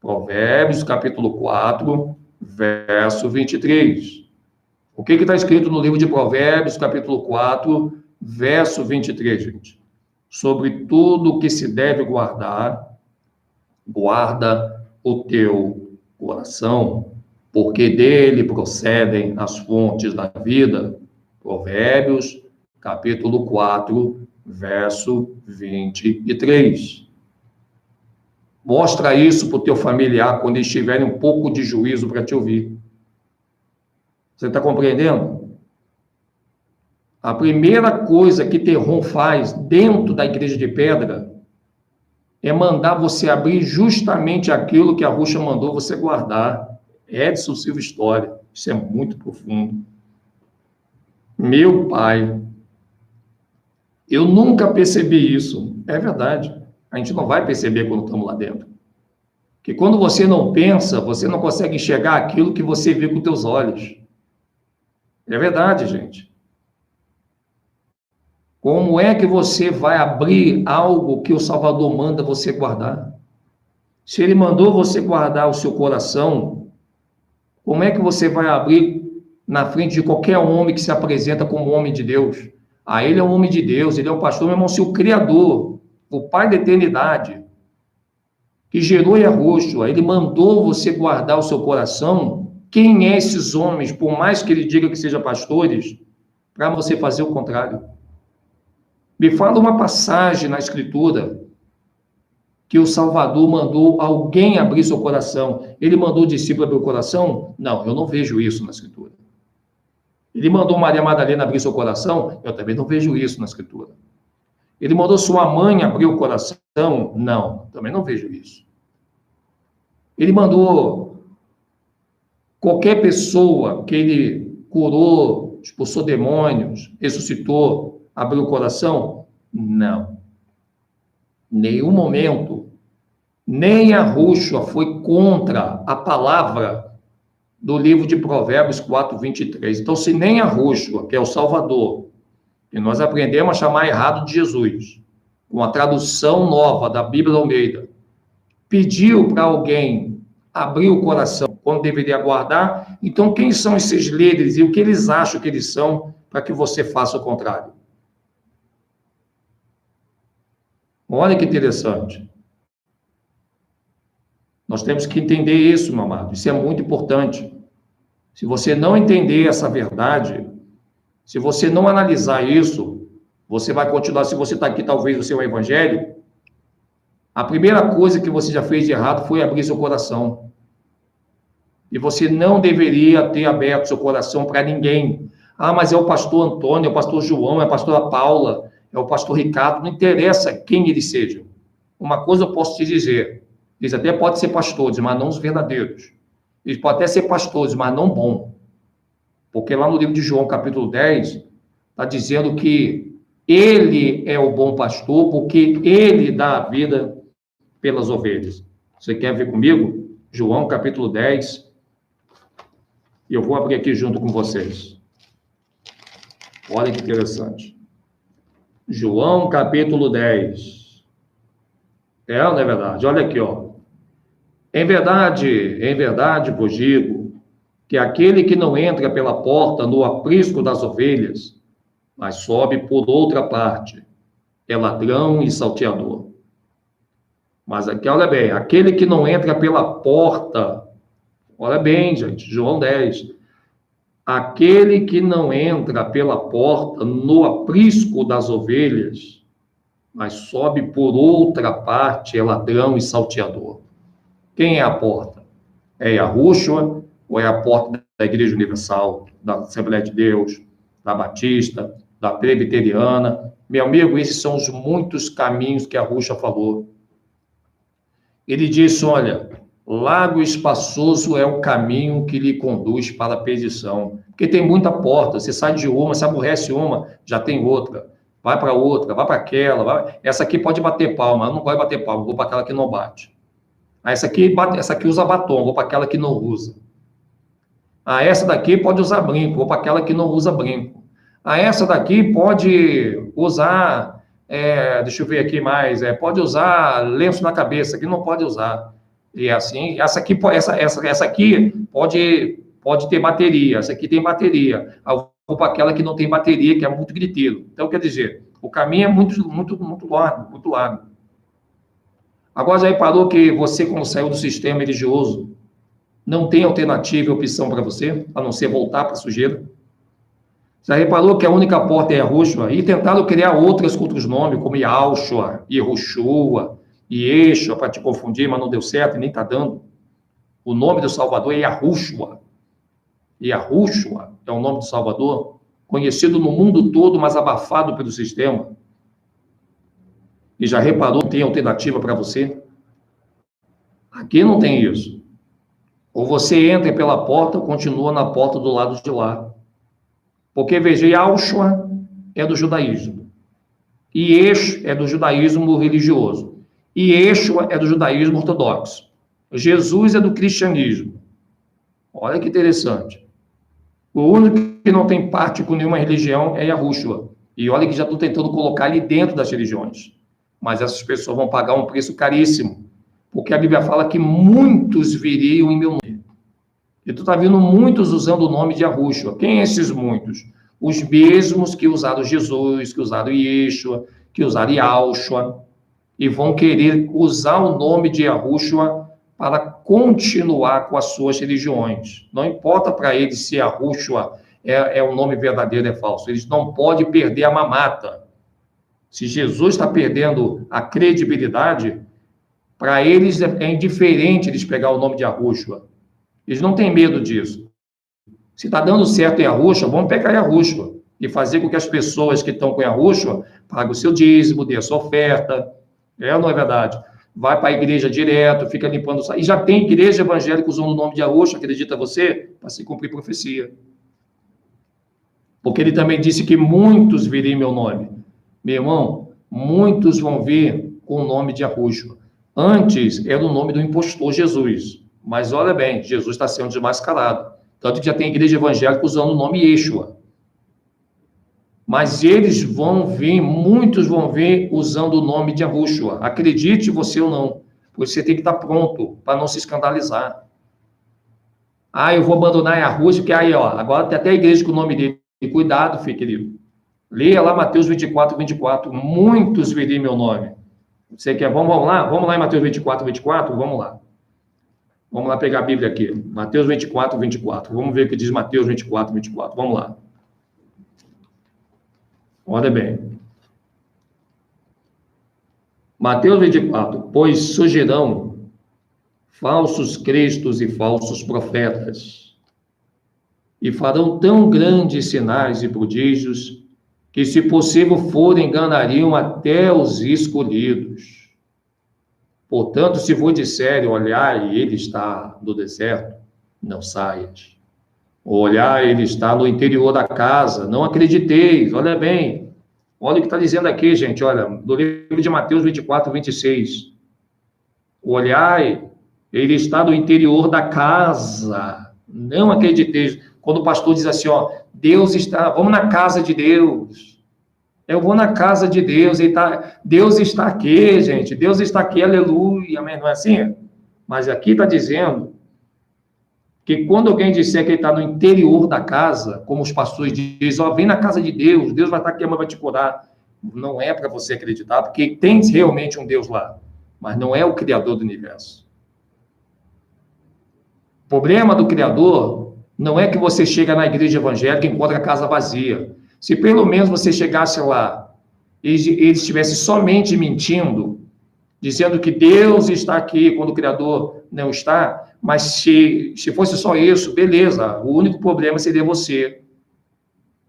Provérbios, capítulo 4, verso 23. O que está escrito no livro de Provérbios, capítulo 4, verso 23, gente? Sobre tudo o que se deve guardar, guarda o teu coração, porque dele procedem as fontes da vida. Provérbios, capítulo 4, verso 23. Mostra isso para o teu familiar quando eles tiverem um pouco de juízo para te ouvir. Você está compreendendo? A primeira coisa que Terron faz dentro da igreja de pedra é mandar você abrir justamente aquilo que a Ruxa mandou você guardar. Edson Silva História. Isso é muito profundo. Meu pai, eu nunca percebi isso. É verdade. A gente não vai perceber quando estamos lá dentro. Porque quando você não pensa, você não consegue enxergar aquilo que você vê com teus olhos. É verdade, gente. Como é que você vai abrir algo que o Salvador manda você guardar? Se ele mandou você guardar o seu coração, como é que você vai abrir na frente de qualquer homem que se apresenta como homem de Deus? Ah, ele é um homem de Deus, ele é um pastor, meu irmão, se o Criador, o Pai da eternidade, que gerou Yahushua, ele mandou você guardar o seu coração, quem é esses homens, por mais que ele diga que sejam pastores, para você fazer o contrário? Me fala uma passagem na Escritura que o Salvador mandou alguém abrir seu coração. Ele mandou o discípulo abrir o coração? Não, eu não vejo isso na Escritura. Ele mandou Maria Madalena abrir seu coração? Eu também não vejo isso na Escritura. Ele mandou sua mãe abrir o coração? Não, também não vejo isso. Ele mandou qualquer pessoa que ele curou, expulsou demônios, ressuscitou, abrir o coração? Não. Nenhum momento, nem a Yahushua foi contra a palavra do livro de Provérbios 4, 23. Então, se nem a Yahushua, que é o Salvador, que nós aprendemos a chamar errado de Jesus, com a tradução nova da Bíblia Almeida, pediu para alguém abrir o coração quando deveria guardar, então quem são esses líderes e o que eles acham que eles são para que você faça o contrário? Olha que interessante. Nós temos que entender isso, meu amado. Isso é muito importante. Se você não entender essa verdade, se você não analisar isso, você vai continuar. Se você está aqui, talvez você é um evangélico, a primeira coisa que você já fez de errado foi abrir seu coração. E você não deveria ter aberto seu coração para ninguém. Ah, mas é o pastor Antônio, é o pastor João, é a pastora Paula, é o pastor Ricardo, não interessa quem eles sejam. Uma coisa eu posso te dizer, eles até podem ser pastores, mas não os verdadeiros. Eles podem até ser pastores, mas não bom. Porque lá no livro de João, capítulo 10, está dizendo que ele é o bom pastor, porque ele dá a vida pelas ovelhas. Você quer ver comigo? João, capítulo 10. E eu vou abrir aqui junto com vocês. Olha que interessante. João, capítulo 10. Não é verdade? Olha aqui, ó. Em verdade vos digo, que aquele que não entra pela porta no aprisco das ovelhas, mas sobe por outra parte, é ladrão e salteador. Mas aqui, olha bem, aquele que não entra pela porta, olha bem, gente, João 10, aquele que não entra pela porta no aprisco das ovelhas, mas sobe por outra parte, é ladrão e salteador. Quem é a porta? É Yahushua ou é a porta da Igreja Universal, da Assembleia de Deus, da Batista, da Presbiteriana? Meu amigo, esses são os muitos caminhos que Yahushua falou. Ele disse, olha, largo e espaçoso é o caminho que lhe conduz para a perdição. Porque tem muita porta, você sai de uma, se aborrece uma, já tem outra. Vai para outra, vai para aquela. Essa aqui pode bater palma, eu não gosto de bater palma, vou para aquela que não bate. Ah, essa aqui usa batom, vou para aquela que não usa. Ah, essa daqui pode usar brinco, vou para aquela que não usa brinco. Ah, essa daqui pode usar, deixa eu ver aqui mais, pode usar lenço na cabeça, que não pode usar. E assim, essa aqui pode ter bateria, essa aqui tem bateria. Eu vou para aquela que não tem bateria, que é muito griteiro. Então, quer dizer, o caminho é muito largo, muito largo. Agora, já reparou que você, quando saiu do sistema religioso, não tem alternativa e opção para você, a não ser voltar para a sujeira? Já reparou que a única porta é Yahushua? E tentaram criar outras com outros nomes, como Yahushua, Yehoshua, Yeshua, para te confundir, mas não deu certo e nem está dando. O nome do Salvador é Yahushua. Yahushua é o nome do Salvador, conhecido no mundo todo, mas abafado pelo sistema. E já reparou que tem alternativa para você? Aqui não tem isso. Ou você entra pela porta ou continua na porta do lado de lá. Porque, veja, Yahushua é do judaísmo. E Yeshua é do judaísmo religioso. E Yeshua é do judaísmo ortodoxo. Jesus é do cristianismo. Olha que interessante. O único que não tem parte com nenhuma religião é Yahushua. E olha que já estou tentando colocar ali dentro das religiões. Mas essas pessoas vão pagar um preço caríssimo. Porque a Bíblia fala que muitos viriam em meu nome. E tu está vendo muitos usando o nome de Yahushua. Quem é esses muitos? Os mesmos que usaram Jesus, que usaram Yeshua, que usaram Yahushua. E vão querer usar o nome de Yahushua para continuar com as suas religiões. Não importa para eles se Yahushua é um nome verdadeiro ou é falso. Eles não podem perder a mamata. Se Jesus está perdendo a credibilidade, para eles é indiferente eles pegar o nome de Yahushua. Eles não têm medo disso. Se está dando certo em Yahushua, vamos pegar Yahushua e fazer com que as pessoas que estão com Yahushua paguem o seu dízimo, dê a sua oferta. É ou não é verdade? Vai para a igreja direto, fica limpando... E já tem igreja evangélica usando o nome de Yahushua, acredita você? Para se cumprir profecia. Porque ele também disse que muitos viriam em meu nome. Meu irmão, muitos vão vir com o nome de Yahushua. Antes era o nome do impostor Jesus. Mas olha bem, Jesus está sendo desmascarado. Tanto que já tem igreja evangélica usando o nome Yeshua. Mas eles vão vir, muitos vão vir usando o nome de Yahushua. Acredite você ou não. Você tem que estar pronto para não se escandalizar. Ah, eu vou abandonar Yahushua, porque aí, ó, agora tem até a igreja com o nome dele. Cuidado, filho querido. Leia lá Mateus 24, 24. Muitos virem em meu nome. Você quer? Vamos lá? Vamos lá em Mateus 24, 24? Vamos lá. Vamos lá pegar a Bíblia aqui. Mateus 24, 24. Vamos ver o que diz Mateus 24, 24. Vamos lá. Olha bem. Mateus 24. Pois surgirão falsos cristos e falsos profetas, e farão tão grandes sinais e prodígios, que, se possível for, enganariam até os escolhidos. Portanto, se vos disserem, olhai, ele está no deserto, não saias. Olhai, ele está no interior da casa, não acrediteis. Olha bem, olha o que está dizendo aqui, gente, olha, no livro de Mateus 24, 26. Olhai, ele está no interior da casa, não acrediteis. Quando o pastor diz assim, ó, Deus está, vamos na casa de Deus. Eu vou na casa de Deus, Deus está aqui, gente, Deus está aqui, aleluia, amém? Não é assim? Mas aqui está dizendo que quando alguém disser que ele está no interior da casa, como os pastores dizem, ó, vem na casa de Deus, Deus vai estar aqui, vai te curar. Não é para você acreditar, porque tem realmente um Deus lá, mas não é o Criador do universo. O problema do Criador não é que você chega na igreja evangélica e encontra a casa vazia. Se pelo menos você chegasse lá e eles estivessem somente mentindo, dizendo que Deus está aqui quando o Criador não está, mas se fosse só isso, beleza, o único problema seria você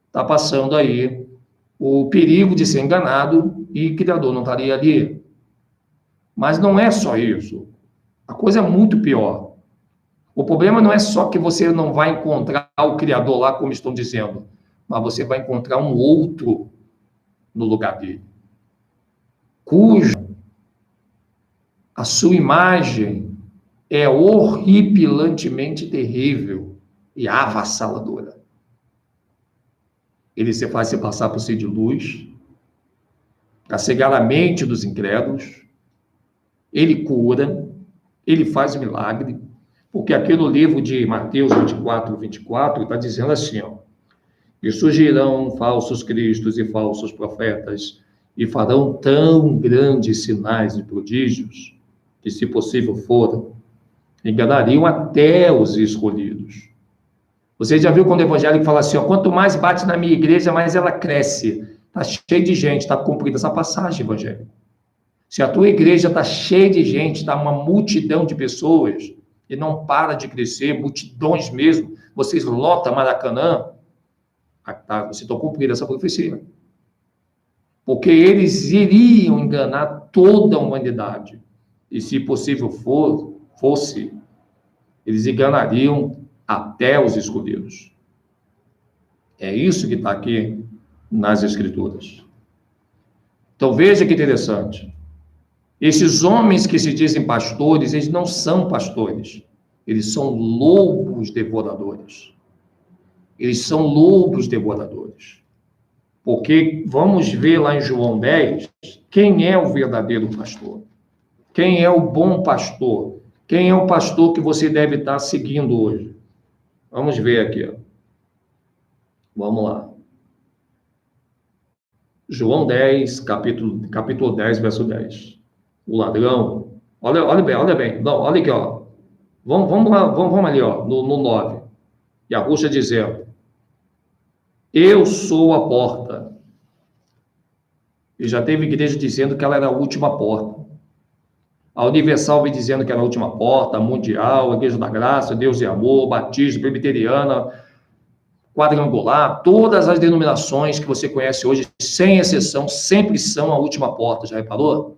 estar passando aí o perigo de ser enganado e o Criador não estaria ali. Mas não é só isso. A coisa é muito pior. O problema não é só que você não vai encontrar o Criador lá, como estão dizendo, mas você vai encontrar um outro no lugar dele, cujo a sua imagem é horripilantemente terrível e avassaladora. Ele se faz se passar por ser de luz, para cegar a mente dos incrédulos, ele cura, ele faz milagre, porque aqui no livro de Mateus 24, 24, está dizendo assim, ó, e surgirão falsos cristos e falsos profetas, e farão tão grandes sinais e prodígios, que, se possível for, enganariam até os escolhidos. Você já viu quando o evangélico fala assim, ó, quanto mais bate na minha igreja, mais ela cresce. Está cheio de gente, está cumprida essa passagem, evangélico. Se a tua igreja está cheia de gente, está uma multidão de pessoas, e não para de crescer, multidões mesmo, vocês lotam Maracanã, você está cumprindo essa profecia. Porque eles iriam enganar toda a humanidade. E, se possível fosse, eles enganariam até os escolhidos. É isso que está aqui nas Escrituras. Então, veja que interessante. Esses homens que se dizem pastores, eles não são pastores. Eles são lobos devoradores. Eles são lobos devoradores. Porque, vamos ver lá em João 10, quem é o verdadeiro pastor? Quem é o bom pastor? Quem é o pastor que você deve estar seguindo hoje? Vamos ver aqui. Ó. Vamos lá. João 10, capítulo 10, verso 10. O ladrão. Olha bem. Não, olha aqui, ó. Vamos lá, vamos ali, ó, no 9. E a Rússia dizendo, eu sou a porta. E já teve igreja dizendo que ela era a última porta. A Universal vem dizendo que era a última porta, a Mundial, a Igreja da Graça, Deus e Amor, Batista, Presbiteriana, Quadrangular, todas as denominações que você conhece hoje, sem exceção, sempre são a última porta, já reparou?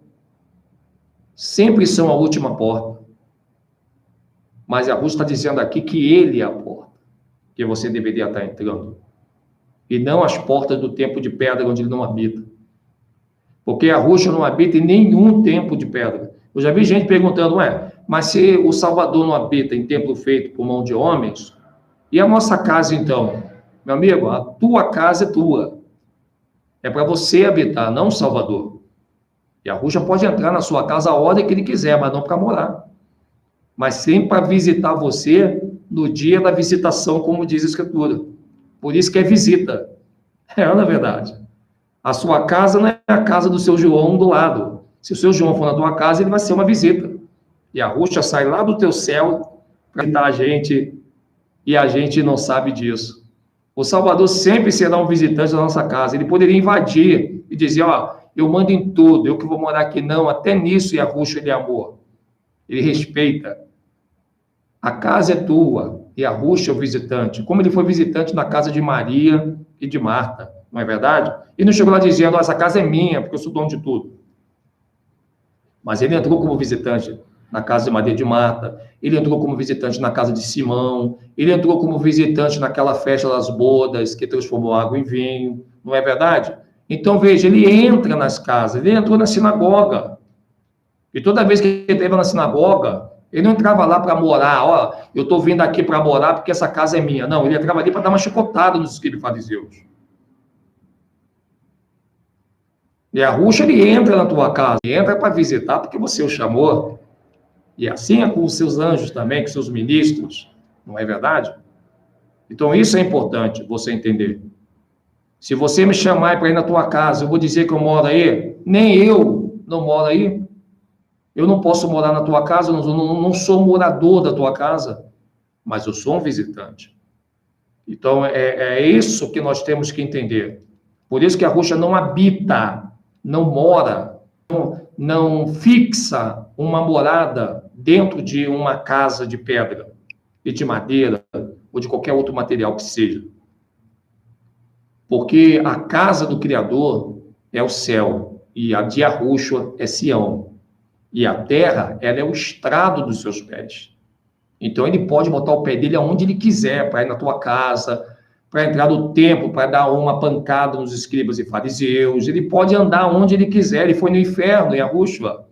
Sempre são a última porta. Mas a Rússia está dizendo aqui que ele é a porta, que você deveria estar entrando. E não as portas do templo de pedra onde ele não habita. Porque a Rússia não habita em nenhum templo de pedra. Eu já vi gente perguntando, mas se o Salvador não habita em templo feito por mão de homens, e a nossa casa então? Meu amigo, a tua casa é tua. É para você habitar, não o Salvador. E a Rússia pode entrar na sua casa a hora que ele quiser, mas não para morar. Mas sempre para visitar você no dia da visitação, como diz a Escritura. Por isso que é visita. Na verdade. A sua casa não é a casa do seu João do lado. Se o seu João for na tua casa, ele vai ser uma visita. E a Rússia sai lá do teu céu para visitar a gente, e a gente não sabe disso. O Salvador sempre será um visitante da nossa casa. Ele poderia invadir e dizer, eu mando em tudo, eu que vou morar aqui. Não, até nisso, e a Rússia ele é amor. Ele respeita. A casa é tua, e a Rússia é o visitante. Como ele foi visitante na casa de Maria e de Marta, não é verdade? E não chegou lá dizendo, essa casa é minha, porque eu sou dono de tudo. Mas ele entrou como visitante na casa de Maria e de Marta, ele entrou como visitante na casa de Simão, ele entrou como visitante naquela festa das bodas, que transformou água em vinho, não é verdade? Então, veja, ele entra nas casas, ele entrou na sinagoga. E toda vez que ele entrava na sinagoga, ele não entrava lá para morar, eu estou vindo aqui para morar porque essa casa é minha. Não, ele entrava ali para dar uma chicotada nos escribas e fariseus. E a Rússia, ele entra na tua casa, ele entra para visitar porque você o chamou. E assim é com os seus anjos também, com seus ministros, não é verdade? Então, isso é importante você entender. Se você me chamar para ir na tua casa, eu vou dizer que eu moro aí? Nem eu não moro aí. Eu não posso morar na tua casa, eu não sou morador da tua casa, mas eu sou um visitante. Então, é isso que nós temos que entender. Por isso que a Rússia não habita, não mora, não fixa uma morada dentro de uma casa de pedra e de madeira ou de qualquer outro material que seja. Porque a casa do Criador é o céu e a de Yahushua é Sião. E a terra, ela é o estrado dos seus pés. Então, ele pode botar o pé dele aonde ele quiser, para ir na tua casa, para entrar no templo, para dar uma pancada nos escribas e fariseus. Ele pode andar onde ele quiser. Ele foi no inferno, em Yahushua,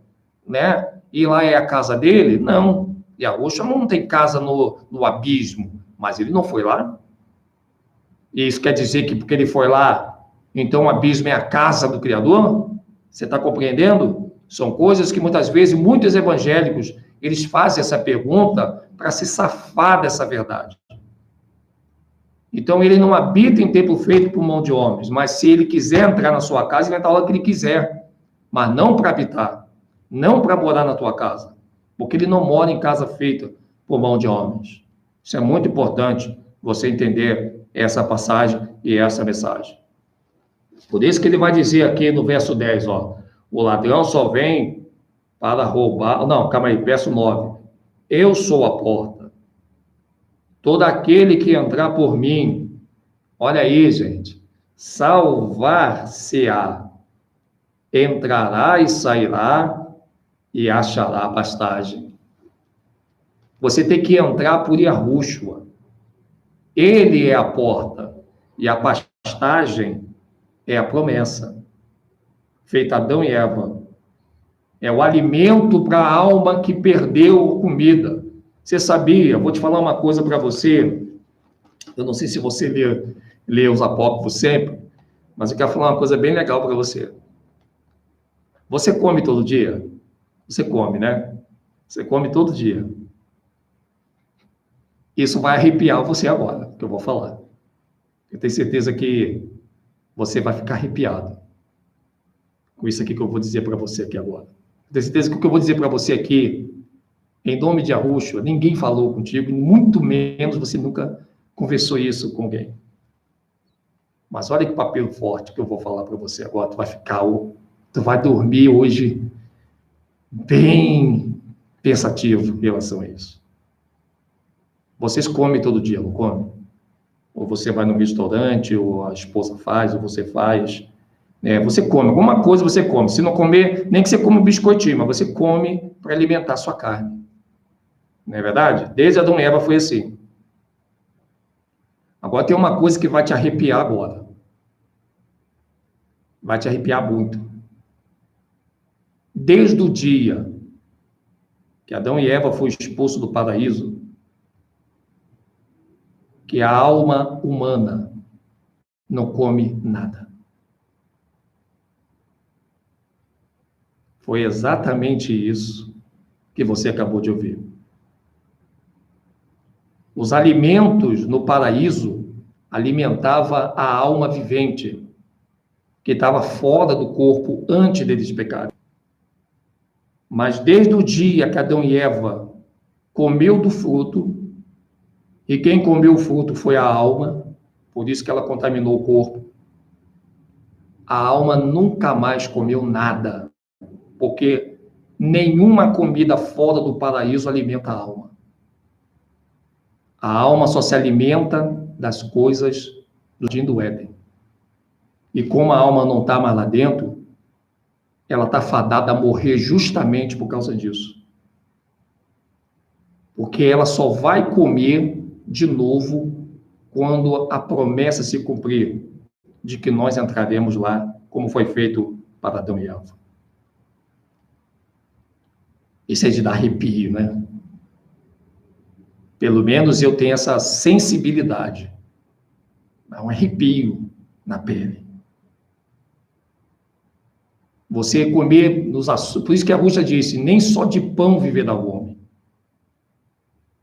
né? E lá é a casa dele? Não. Yahushua não tem casa no abismo, mas ele não foi lá. E isso quer dizer que porque ele foi lá, então o abismo é a casa do Criador? Você está compreendendo? São coisas que muitas vezes muitos evangélicos, eles fazem essa pergunta para se safar dessa verdade. Então, ele não habita em templo feito por mão de homens, mas se ele quiser entrar na sua casa, ele vai entrar a hora que ele quiser, mas não para habitar, não para morar na tua casa. porque ele não mora em casa feita por mão de homens. Isso é muito importante você entender essa passagem e essa mensagem. Por isso que ele vai dizer aqui no verso 10, ó, o ladrão só vem para roubar... Não, calma aí, verso 9. Eu sou a porta. Todo aquele que entrar por mim, olha aí, gente, salvar-se-á, entrará e sairá e achará pastagem. Você tem que entrar por Yahushua. Ele é a porta e a pastagem é a promessa feita a Adão e Eva. É o alimento para a alma que perdeu comida. Você sabia? Vou te falar uma coisa para você. Eu não sei se você lê os apócrifos sempre, mas eu quero falar uma coisa bem legal para você. Você come todo dia? Você come, né? Você come todo dia. Isso vai arrepiar você agora, que eu vou falar. Eu tenho certeza que você vai ficar arrepiado com isso aqui que eu vou dizer para você aqui agora. Eu tenho certeza que o que eu vou dizer para você aqui, em nome de Yahushua, ninguém falou contigo, muito menos você nunca conversou isso com alguém. Mas olha que papel forte que eu vou falar para você agora. Tu vai dormir hoje bem pensativo em relação a isso. Vocês comem todo dia, não comem? Ou você vai no restaurante, ou a esposa faz, ou você faz. Você come, alguma coisa você come. Se não comer, nem que você coma um biscoitinho, mas você come para alimentar a sua carne. Não é verdade? Desde Adão e Eva foi assim. Agora tem uma coisa que vai te arrepiar agora. Vai te arrepiar muito. Desde o dia que Adão e Eva foram expulsos do paraíso, que a alma humana não come nada. Foi exatamente isso que você acabou de ouvir. Os alimentos no paraíso alimentavam a alma vivente, que estava fora do corpo antes deles pecarem. Mas desde o dia que Adão e Eva comeu do fruto, e quem comeu o fruto foi a alma, por isso que ela contaminou o corpo, a alma nunca mais comeu nada, porque nenhuma comida fora do paraíso alimenta a alma. A alma só se alimenta das coisas do jardim do Éden. E como a alma não está mais lá dentro, ela está fadada a morrer justamente por causa disso. Porque ela só vai comer de novo quando a promessa se cumprir de que nós entraremos lá, como foi feito para Adão e Eva. Isso é de dar arrepio, né? Pelo menos eu tenho essa sensibilidade. É um arrepio na pele. Você comer nos açúcares, por isso que a Rússia disse, nem só de pão viverá o homem,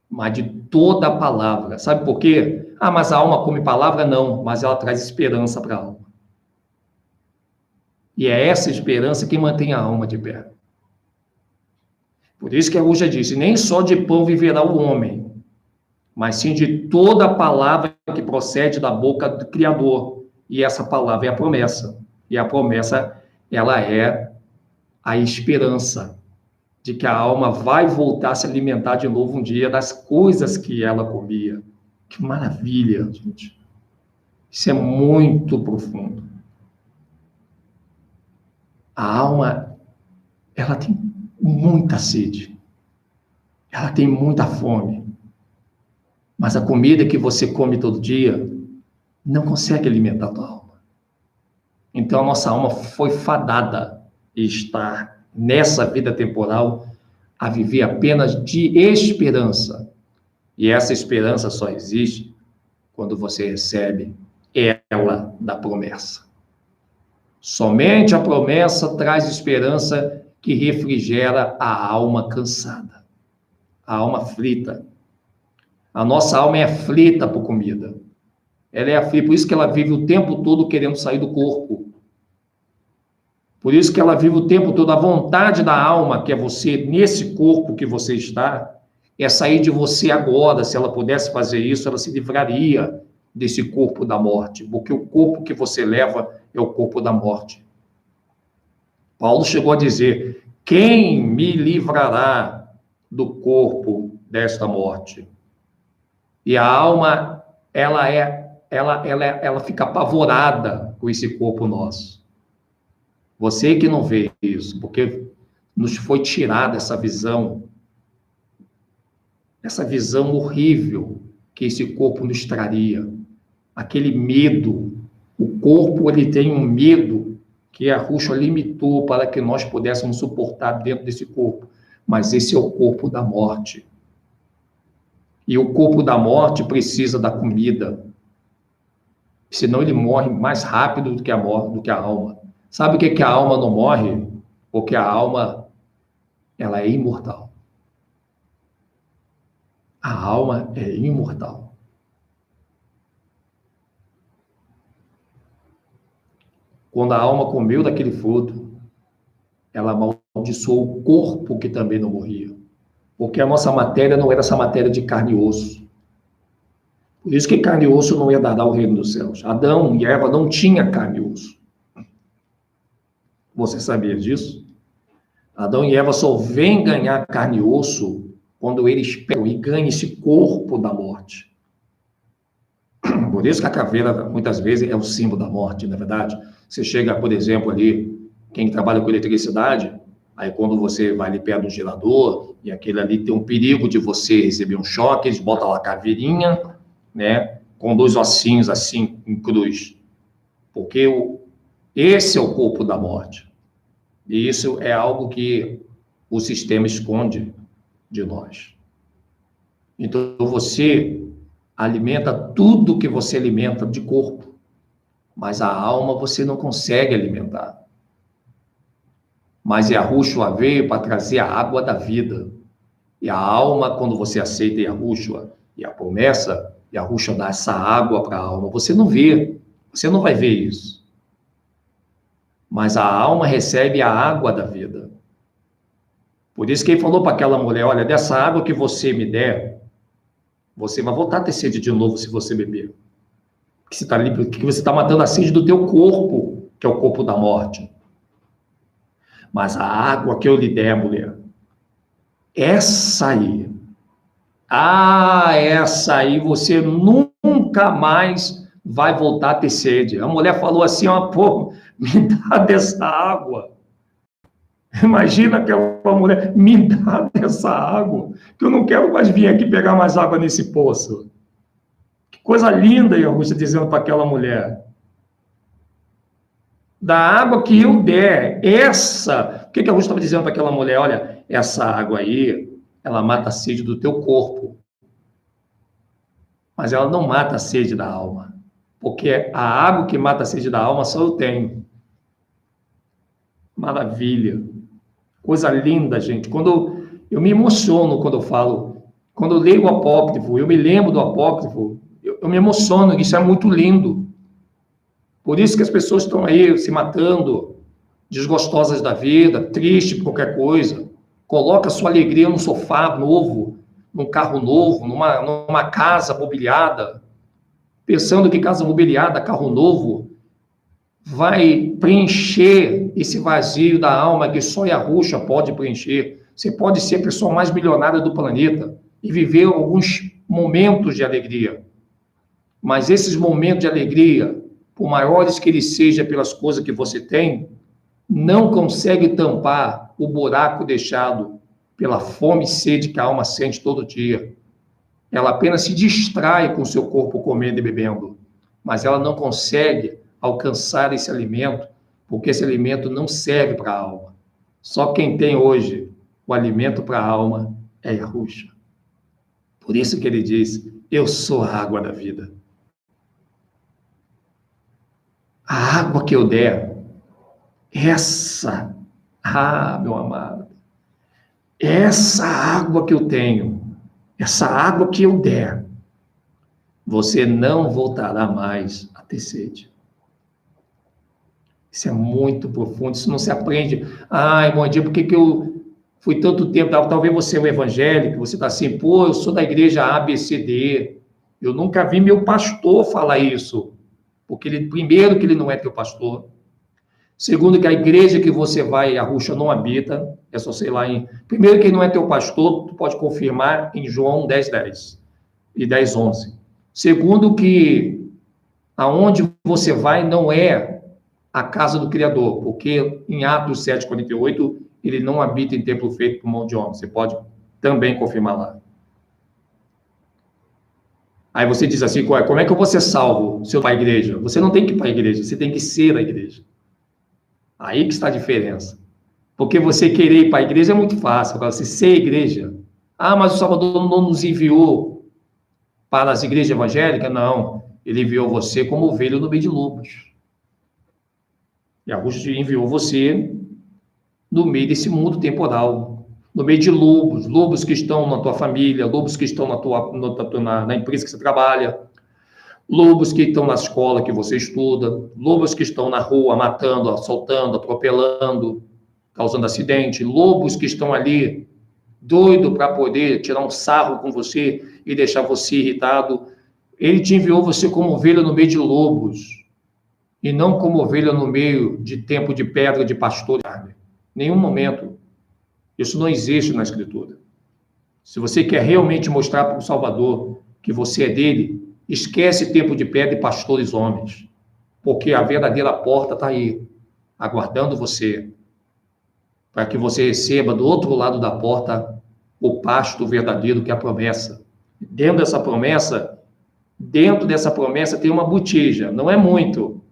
mas de toda a palavra. Sabe por quê? Mas a alma come palavra? Não, mas ela traz esperança para a alma. E é essa esperança que mantém a alma de pé. Por isso que a Rússia disse, nem só de pão viverá o homem, mas sim de toda a palavra que procede da boca do Criador. E essa palavra é a promessa. E a promessa, ela é a esperança de que a alma vai voltar a se alimentar de novo um dia das coisas que ela comia. Que maravilha, gente. Isso é muito profundo. A alma, ela tem muita sede. Ela tem muita fome. Mas a comida que você come todo dia não consegue alimentar a tua alma. Então, a nossa alma foi fadada e está nessa vida temporal a viver apenas de esperança. E essa esperança só existe quando você recebe ela da promessa. Somente a promessa traz esperança que refrigera a alma cansada, a alma aflita. A nossa alma é aflita por comida. Ela é aflita, por isso que ela vive o tempo todo querendo sair do corpo. Por isso que ela vive o tempo todo, a vontade da alma, que é você, nesse corpo que você está, é sair de você agora. Se ela pudesse fazer isso, ela se livraria desse corpo da morte, porque o corpo que você leva é o corpo da morte. Paulo chegou a dizer: quem me livrará do corpo desta morte? E a alma, ela fica apavorada com esse corpo nosso. Você que não vê isso, porque nos foi tirada essa visão horrível que esse corpo nos traria, aquele medo. O corpo, ele tem um medo que a Ruxa limitou para que nós pudéssemos suportar dentro desse corpo, mas esse é o corpo da morte. E o corpo da morte precisa da comida, senão ele morre mais rápido do que a alma. Sabe o que a alma não morre? Porque a alma, ela é imortal. A alma é imortal. Quando a alma comeu daquele fruto, ela amaldiçoou o corpo que também não morria. Porque a nossa matéria não era essa matéria de carne e osso. Por isso que carne e osso não ia dar ao reino dos céus. Adão e Eva não tinham carne e osso. Você sabia disso? Adão e Eva só vêm ganhar carne e osso quando eles pegam e ganham esse corpo da morte. Por isso que a caveira, muitas vezes, é o símbolo da morte, na verdade. Você chega, por exemplo, ali, quem trabalha com eletricidade, aí quando você vai ali perto do gerador, e aquele ali tem um perigo de você receber um choque, eles botam lá a caveirinha, né, com 2 ossinhos assim, em cruz. Porque esse é o corpo da morte. E isso é algo que o sistema esconde de nós. Então, você alimenta tudo que você alimenta de corpo, mas a alma você não consegue alimentar. Mas Yahushua veio para trazer a água da vida. E a alma, quando você aceita Yahushua e a promessa, Yahushua dá essa água para a alma. Você não vê, você não vai ver isso. Mas a alma recebe a água da vida. Por isso que ele falou para aquela mulher: olha, dessa água que você me der, você vai voltar a ter sede de novo se você beber. Porque você está matando a sede do teu corpo, que é o corpo da morte. Mas a água que eu lhe der, mulher, essa aí, essa aí você nunca mais vai voltar a ter sede. A mulher falou assim: ó, pô, me dá dessa água. Imagina aquela mulher: me dá dessa água, que eu não quero mais vir aqui pegar mais água nesse poço. Que coisa linda, Yahushua dizendo para aquela mulher: da água que eu der, essa... O que Yahushua estava dizendo para aquela mulher? Olha, essa água aí, ela mata a sede do teu corpo, mas ela não mata a sede da alma, porque a água que mata a sede da alma só eu tenho. Maravilha. Coisa linda, gente. Quando eu me emociono quando eu falo, quando eu leio o apócrifo, eu me lembro do apócrifo, eu me emociono, isso é muito lindo. Por isso que as pessoas estão aí se matando, desgostosas da vida, tristes por qualquer coisa. Coloca a sua alegria num sofá novo, num carro novo, numa casa mobiliada, pensando que casa mobiliada, carro novo, vai preencher esse vazio da alma que só Yahushua pode preencher. Você pode ser a pessoa mais milionária do planeta e viver alguns momentos de alegria. Mas esses momentos de alegria, por maiores que eles sejam pelas coisas que você tem, não consegue tampar o buraco deixado pela fome e sede que a alma sente todo dia. Ela apenas se distrai com o seu corpo comendo e bebendo, mas ela não consegue alcançar esse alimento, porque esse alimento não serve para a alma. Só quem tem hoje o alimento para a alma é Yahushua. Por isso que ele diz: eu sou a água da vida. A água que eu der, essa, meu amado, essa água que eu tenho, essa água que eu der, você não voltará mais a ter sede. Isso é muito profundo, isso não se aprende. Ah, irmão Edir, por que eu fui tanto tempo? Talvez você é um evangélico, você está assim, pô, eu sou da igreja A, B, C, D. Eu nunca vi meu pastor falar isso. Porque primeiro, que ele não é teu pastor. Segundo, que a igreja que você vai, a Ruxa não habita. É só, sei lá, primeiro, que ele não é teu pastor, tu pode confirmar em João 10:10 e 10:11. Segundo, que aonde você vai não é a casa do Criador, porque em Atos 7:48, ele não habita em templo feito por mão de homem. Você pode também confirmar lá. Aí você diz assim, como é que eu vou ser salvo se eu for à igreja? Você não tem que ir para a igreja, você tem que ser a igreja. Aí que está a diferença. Porque você querer ir para a igreja é muito fácil. Agora, você ser igreja. Ah, mas o Salvador não nos enviou para as igrejas evangélicas? Não. Ele enviou você como ovelha no meio de lobos. E Augusto enviou você no meio desse mundo temporal, no meio de lobos, lobos que estão na tua família, lobos que estão na empresa que você trabalha, lobos que estão na escola que você estuda, lobos que estão na rua matando, assaltando, atropelando, causando acidente, lobos que estão ali doido para poder tirar um sarro com você e deixar você irritado. Ele te enviou você como ovelha no meio de lobos e não como ovelha no meio de tempo de pedra de pastor. Nenhum momento. Isso não existe na Escritura. Se você quer realmente mostrar para o Salvador que você é dele, esquece tempo de pedra e pastores homens, porque a verdadeira porta está aí, aguardando você, para que você receba do outro lado da porta o pasto verdadeiro, que é a promessa. Dentro dessa promessa tem uma botija, não é muito,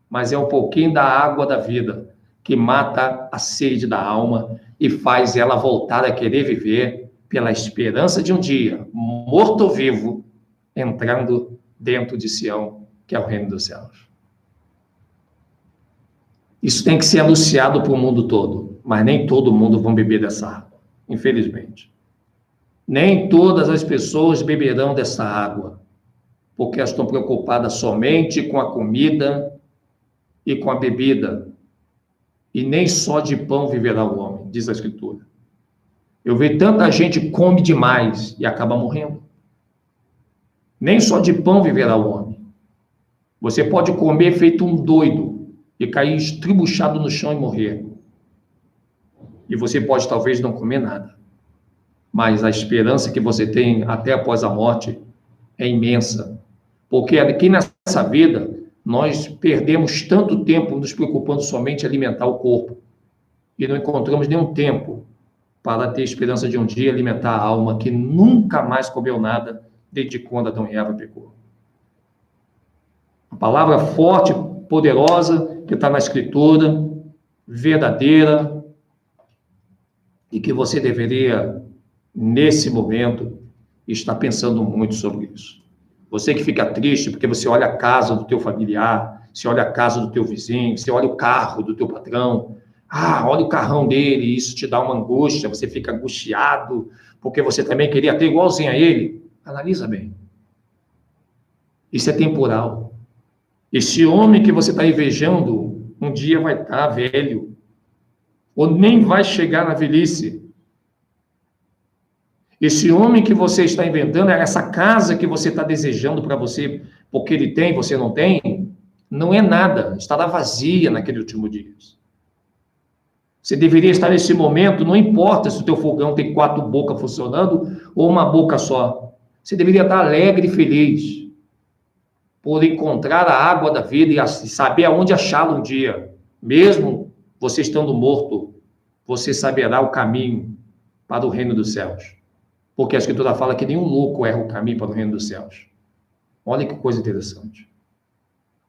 mas é um pouquinho da água da vida, que mata a sede da alma e faz ela voltar a querer viver pela esperança de um dia, morto ou vivo, entrando dentro de Sião, que é o reino dos céus. Isso tem que ser anunciado para o mundo todo, mas nem todo mundo vai beber dessa água, infelizmente. Nem todas as pessoas beberão dessa água, porque elas estão preocupadas somente com a comida e com a bebida. E nem só de pão viverá o homem, diz a Escritura. Eu vejo tanta gente que come demais e acaba morrendo. Nem só de pão viverá o homem. Você pode comer feito um doido e cair estribuchado no chão e morrer. E você pode talvez não comer nada. Mas a esperança que você tem até após a morte é imensa. Porque aqui nessa vida, nós perdemos tanto tempo nos preocupando somente em alimentar o corpo e não encontramos nenhum tempo para ter esperança de um dia alimentar a alma que nunca mais comeu nada desde quando Adão e Eva pecou. A palavra forte, poderosa, que está na Escritura, verdadeira, e que você deveria, nesse momento, estar pensando muito sobre isso. Você que fica triste porque você olha a casa do teu familiar, você olha a casa do teu vizinho, você olha o carro do teu patrão, olha o carrão dele, isso te dá uma angústia, você fica angustiado, porque você também queria ter igualzinho a ele. Analisa bem. Isso é temporal. Esse homem que você está invejando, um dia vai estar velho, ou nem vai chegar na velhice. Esse homem que você está inventando, essa casa que você está desejando para você, porque ele tem, você não tem, não é nada, estará vazia naquele último dia. Você deveria estar nesse momento, não importa se o teu fogão tem 4 bocas funcionando ou uma boca só. Você deveria estar alegre e feliz por encontrar a água da vida e saber aonde achá-la um dia. Mesmo você estando morto, você saberá o caminho para o reino dos céus. Porque a Escritura fala que nenhum louco erra o caminho para o reino dos céus. Olha que coisa interessante.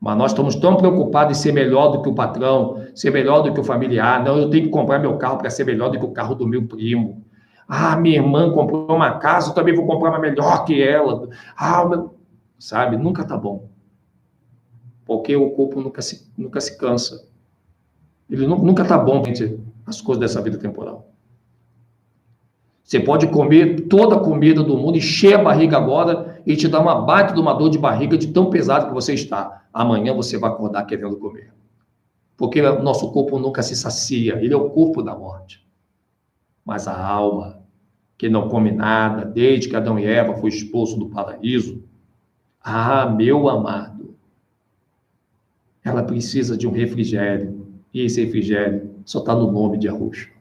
Mas nós estamos tão preocupados em ser melhor do que o patrão, ser melhor do que o familiar. Não, eu tenho que comprar meu carro para ser melhor do que o carro do meu primo. Minha irmã comprou uma casa, eu também vou comprar uma melhor que ela. Sabe, nunca tá bom. Porque o corpo nunca se cansa. Ele nunca tá bom, gente, as coisas dessa vida temporal. Você pode comer toda a comida do mundo, encher a barriga agora e te dar uma baita de uma dor de barriga de tão pesado que você está. Amanhã você vai acordar querendo comer. porque o nosso corpo nunca se sacia, ele é o corpo da morte. Mas a alma, que não come nada, desde que Adão e Eva foi expulso do paraíso, meu amado, ela precisa de um refrigério, e esse refrigério só está no nome de Yahushua.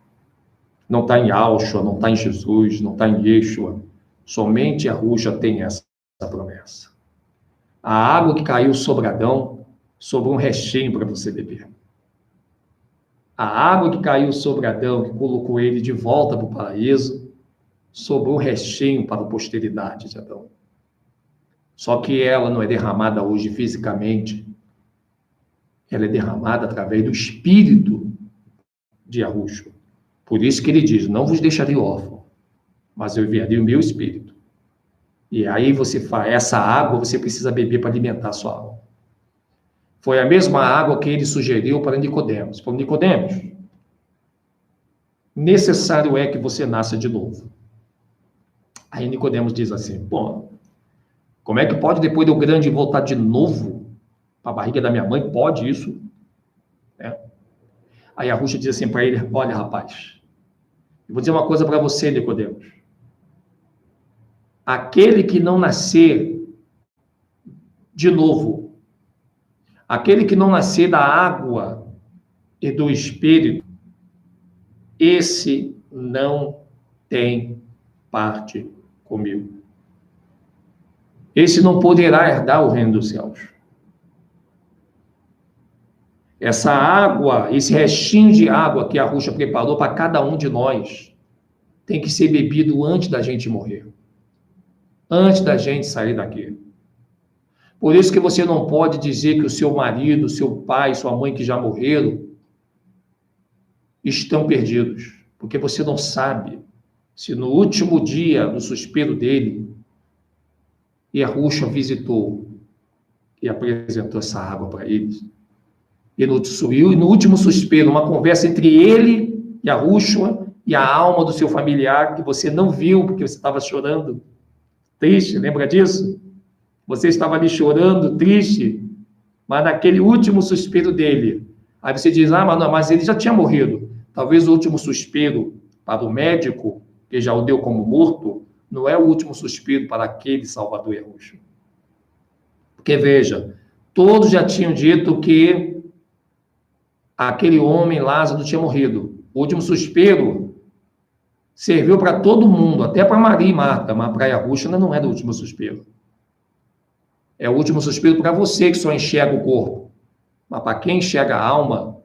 Não está em Yahshua, não está em Jesus, não está em Yeshua. Somente Yahushua tem essa promessa. A água que caiu sobre Adão, sobrou um restinho para você beber. A água que caiu sobre Adão, que colocou ele de volta para o paraíso, sobrou um restinho para a posteridade de Adão. Só que ela não é derramada hoje fisicamente, ela é derramada através do Espírito de Yahushua. Por isso que ele diz, não vos deixarei órfão, mas eu enviarei o meu Espírito. E aí essa água você precisa beber para alimentar a sua alma. Foi a mesma água que ele sugeriu para Nicodemos. Falou, Nicodemos, necessário é que você nasça de novo. Aí Nicodemos diz assim, como é que pode depois de eu grande voltar de novo para a barriga da minha mãe? Pode isso? Aí a Yahushua diz assim para ele, olha rapaz, eu vou dizer uma coisa para você, Nicodemos. Aquele que não nascer de novo, aquele que não nascer da água e do Espírito, esse não tem parte comigo. Esse não poderá herdar o reino dos céus. Essa água, esse restinho de água que a Yahushua preparou para cada um de nós, tem que ser bebido antes da gente morrer. Antes da gente sair daqui. Por isso que você não pode dizer que o seu marido, seu pai, sua mãe que já morreram, estão perdidos. Porque você não sabe se no último dia do suspiro dele, Yahushua visitou e apresentou essa água para eles. E no último suspiro, uma conversa entre ele, Yahushua, e a alma do seu familiar, que você não viu, porque você estava chorando, triste, lembra disso? Você estava ali chorando, triste, mas naquele último suspiro dele, aí você diz, mas ele já tinha morrido. Talvez o último suspiro para o médico, que já o deu como morto, não é o último suspiro para aquele Salvador Yahushua. Porque veja, todos já tinham dito que aquele homem, Lázaro, tinha morrido. O último suspiro serviu para todo mundo, até para Maria e Marta, mas para Yahushua não é do último suspiro. É o último suspiro para você que só enxerga o corpo. Mas para quem enxerga a alma,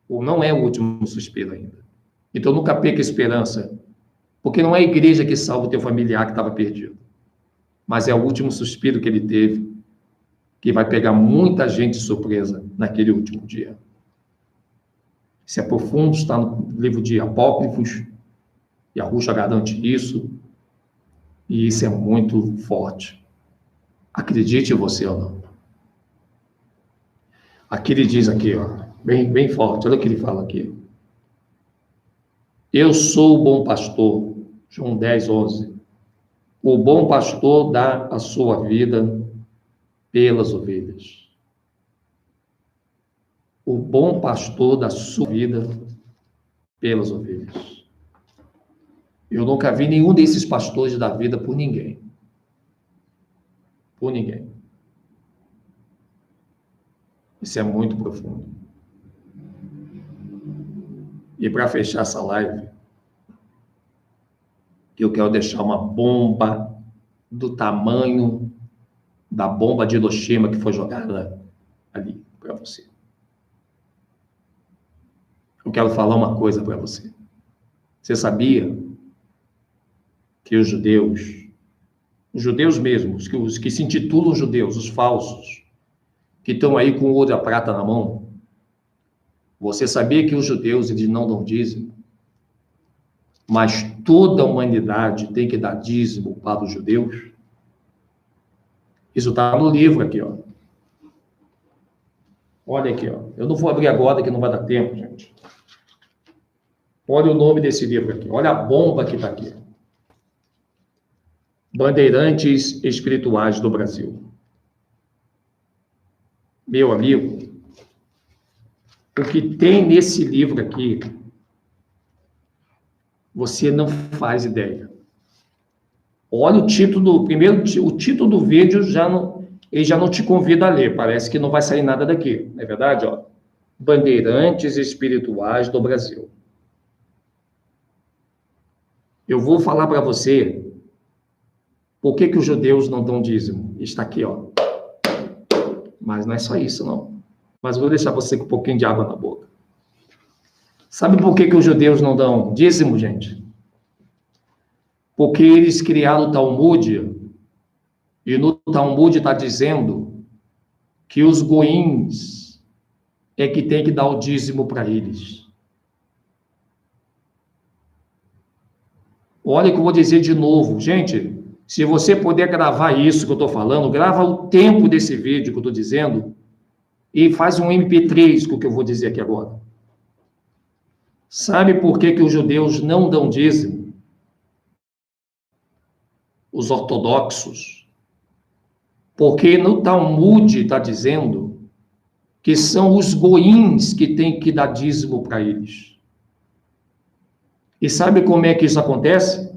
não é o último suspiro ainda. Então nunca perca a esperança. Porque não é a igreja que salva o teu familiar que estava perdido. Mas é o último suspiro que ele teve, que vai pegar muita gente de surpresa naquele último dia. Isso é profundo, está no livro de Apócrifos, e a Yahushua garante isso, e isso é muito forte. Acredite você ou não. Aqui ele diz aqui, bem forte, olha o que ele fala aqui. Eu sou o bom pastor, João 10, 11. O bom pastor dá a sua vida pelas ovelhas. O bom pastor dá a sua vida pelas ovelhas. Eu nunca vi nenhum desses pastores dar vida por ninguém. Por ninguém. Isso é muito profundo. E para fechar essa live, eu quero deixar uma bomba do tamanho da bomba de Hiroshima que foi jogada ali para você. Eu quero falar uma coisa para você. Você sabia que os judeus mesmos, os que se intitulam judeus, os falsos, que estão aí com o ouro e a prata na mão, você sabia que os judeus, eles não dão dízimo? Mas toda a humanidade tem que dar dízimo para os judeus? Isso está no livro aqui, Olha aqui, Eu não vou abrir agora, que não vai dar tempo, gente. Olha o nome desse livro aqui. Olha a bomba que está aqui. Bandeirantes Espirituais do Brasil. Meu amigo, O que tem nesse livro aqui, você não faz ideia. Olha o título, primeiro, o título do vídeo ele já não te convida a ler, parece que não vai sair nada daqui, não é verdade? Ó, Bandeirantes Espirituais do Brasil. Eu vou falar para você por que os judeus não dão dízimo. Está aqui, ó. Mas não é só isso, não. Mas vou deixar você com um pouquinho de água na boca. Sabe por que os judeus não dão dízimo, gente? Porque eles criaram o Talmud, e no Talmud está dizendo que os goíns é que tem que dar o dízimo para eles. Olha que eu vou dizer de novo, gente, se você puder gravar isso que eu estou falando, grava o tempo desse vídeo que eu estou dizendo e faz um MP3 com o que eu vou dizer aqui agora. Sabe por que os judeus não dão dízimo? Os ortodoxos. Porque no Talmud está dizendo que são os goíns que têm que dar dízimo para eles. E sabe como é que isso acontece?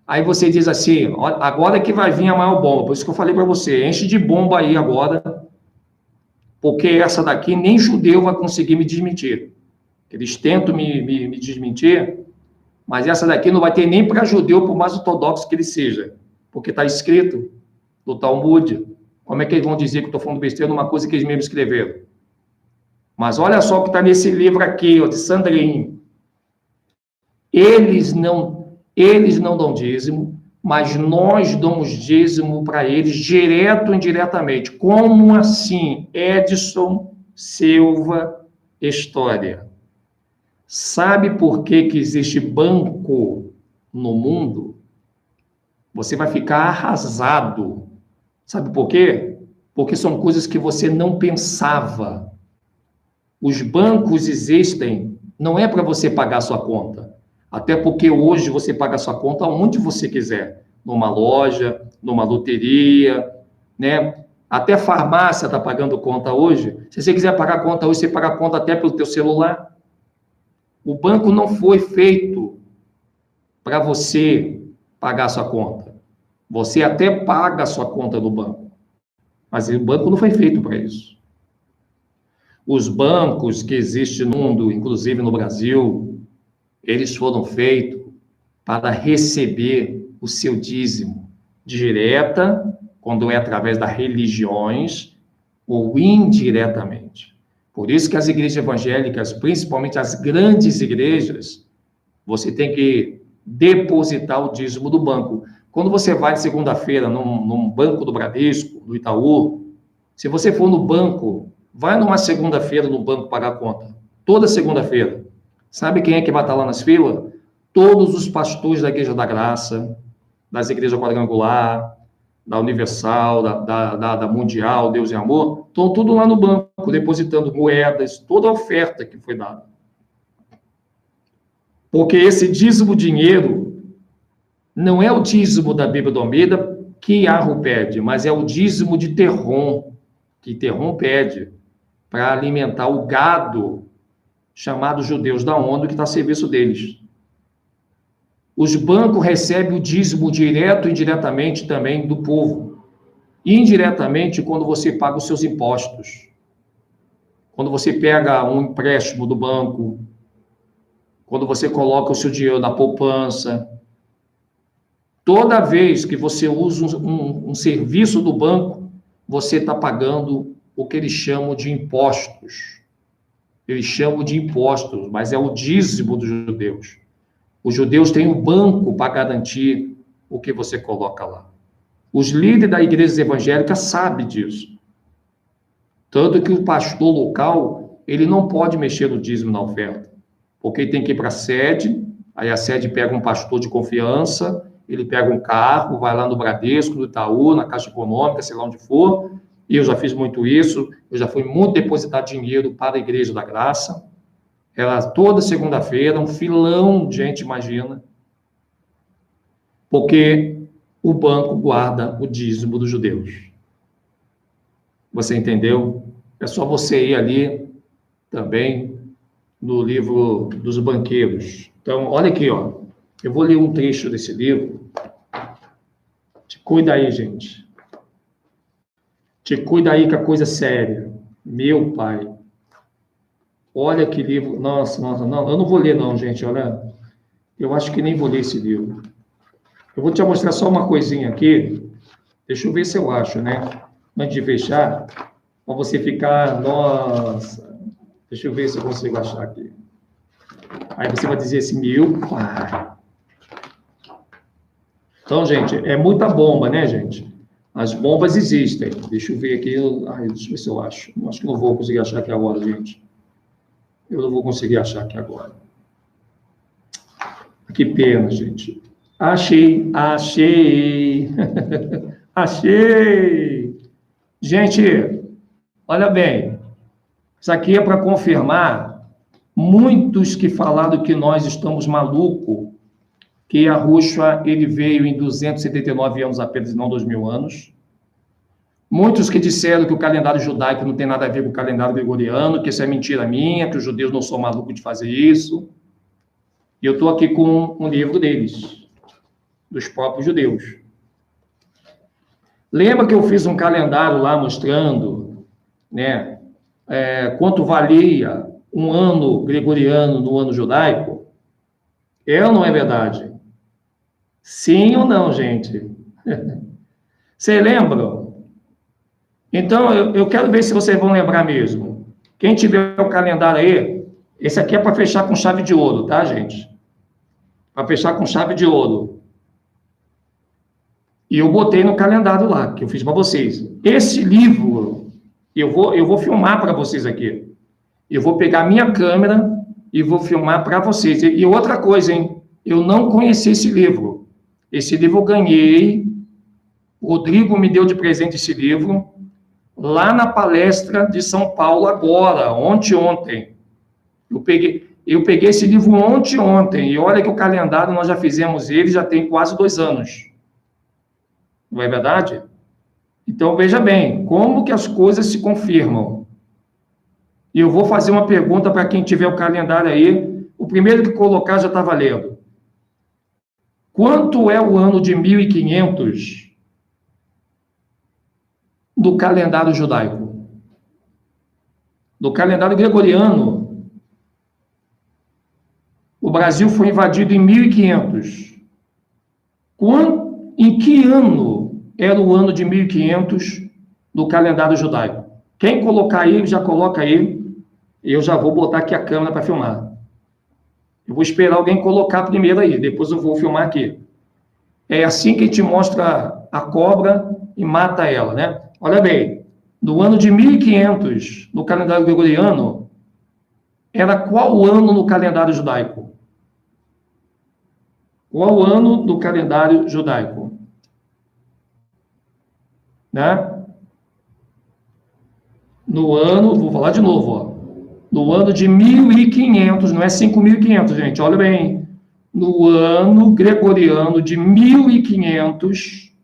Aí você diz assim, agora que vai vir a maior bomba, por isso que eu falei para você, enche de bomba aí agora, porque essa daqui nem judeu vai conseguir me desmentir. Eles tentam me desmentir, mas essa daqui não vai ter nem para judeu, por mais ortodoxo que ele seja, porque está escrito no Talmud. Como é que eles vão dizer que eu estou falando besteira numa coisa que eles mesmos escreveram? Mas olha só o que está nesse livro aqui, ó, de Sandrin. Eles não dão dízimo, mas nós damos dízimo para eles direto ou indiretamente. Como assim? Edson Silva História. Sabe por que existe banco no mundo? Você vai ficar arrasado. Sabe por quê? Porque são coisas que você não pensava. Os bancos existem, não é para você pagar sua conta. Até porque hoje você paga sua conta onde você quiser. Numa loja, numa loteria, né? Até farmácia está pagando conta hoje. Se você quiser pagar conta hoje, você paga a conta até pelo teu celular. O banco não foi feito para você pagar sua conta. Você até paga a sua conta no banco, mas o banco não foi feito para isso. Os bancos que existem no mundo, inclusive no Brasil, eles foram feitos para receber o seu dízimo direta, quando é através das religiões, ou indiretamente. Por isso que as igrejas evangélicas, principalmente as grandes igrejas, você tem que depositar o dízimo do banco. Quando você vai de segunda-feira num banco do Bradesco, do Itaú, se você for no banco, vai numa segunda-feira no banco pagar a conta. Toda segunda-feira. Sabe quem é que vai estar lá nas filas? Todos os pastores da Igreja da Graça, das igrejas quadrangular, da Universal, da Mundial, Deus e Amor, estão tudo lá no banco, depositando moedas, toda a oferta que foi dada. Porque esse dízimo dinheiro não é o dízimo da Bíblia do Almeida que Arro pede, mas é o dízimo de Terrom, que Terrom pede para alimentar o gado chamado judeus da ONU, que está a serviço deles. Os bancos recebem o dízimo direto e indiretamente também do povo. Indiretamente, quando você paga os seus impostos. Quando você pega um empréstimo do banco, quando você coloca o seu dinheiro na poupança. Toda vez que você usa um serviço do banco, você está pagando o que eles chamam de impostos. Eles chamam de impostos, mas é o dízimo dos judeus. Os judeus têm um banco para garantir o que você coloca lá. Os líderes da igreja evangélica sabem disso. Tanto que o pastor local, ele não pode mexer no dízimo na oferta, porque ele tem que ir para a sede, aí a sede pega um pastor de confiança, ele pega um carro, vai lá no Bradesco, no Itaú, na Caixa Econômica, sei lá onde for, e eu já fiz muito isso, eu já fui muito depositar dinheiro para a Igreja da Graça. Era toda segunda-feira, um filão de gente, imagina, porque o banco guarda o dízimo dos judeus. Você entendeu? É só você ir ali também no livro dos banqueiros. Então, olha aqui, ó. Eu vou ler um trecho desse livro. Te cuida aí, gente. Te cuida aí, que a coisa é séria. Meu pai. Olha que livro. Nossa, não, eu não vou ler não, gente, olha. Eu acho que nem vou ler esse livro. Eu vou te mostrar só uma coisinha aqui. Deixa eu ver se eu acho, né? Antes de fechar, para você ficar, nossa, deixa eu ver se eu consigo achar aqui. Aí você vai dizer assim, meu pai. Então, gente, é muita bomba, né, gente? As bombas existem. Deixa eu ver aqui. Deixa eu ver se eu acho. Acho que não vou conseguir achar aqui agora, gente. Eu não vou conseguir achar aqui agora. Que pena, gente. Achei. Achei. Gente, olha bem. Isso aqui é para confirmar muitos que falaram que nós estamos malucos, que a Rússia ele veio em 279 anos apenas, não 2000 anos. Muitos que disseram que o calendário judaico não tem nada a ver com o calendário gregoriano, que isso é mentira minha, que os judeus não são malucos de fazer isso. E eu estou aqui com um livro deles, dos próprios judeus. Lembra que eu fiz um calendário lá mostrando, né, quanto valia um ano gregoriano no ano judaico? É ou não é verdade? Sim ou não, gente? Vocês lembram? Então, eu quero ver se vocês vão lembrar mesmo. Quem tiver o calendário aí, esse aqui é para fechar com chave de ouro, tá, gente? Para fechar com chave de ouro. E eu botei no calendário lá, que eu fiz para vocês. Esse livro, eu vou filmar para vocês aqui. Eu vou pegar minha câmera e vou filmar para vocês. E outra coisa, hein? Eu não conheci esse livro. Esse livro eu ganhei. O Rodrigo me deu de presente esse livro lá na palestra de São Paulo agora, ontem. Eu peguei esse livro ontem, e olha que o calendário nós já fizemos ele, já tem quase 2 anos. Não é verdade? Então, veja bem, como que as coisas se confirmam. E eu vou fazer uma pergunta para quem tiver o calendário aí. O primeiro que colocar já está valendo. Quanto é o ano de 1500 do calendário judaico? Do calendário gregoriano, o Brasil foi invadido em 1500. Em que ano era o ano de 1500 do calendário judaico? Quem colocar aí, já coloca aí. Eu já vou botar aqui a câmera para filmar. Eu vou esperar alguém colocar primeiro aí, depois eu vou filmar aqui. É assim que a gente mostra a cobra e mata ela, né? Olha bem, no ano de 1500, no calendário gregoriano, era qual ano no calendário judaico? Qual ano do calendário judaico? Né? No ano, vou falar de novo, ó. No ano de 1500, não é 5500, gente, olha bem. No ano gregoriano de 1500,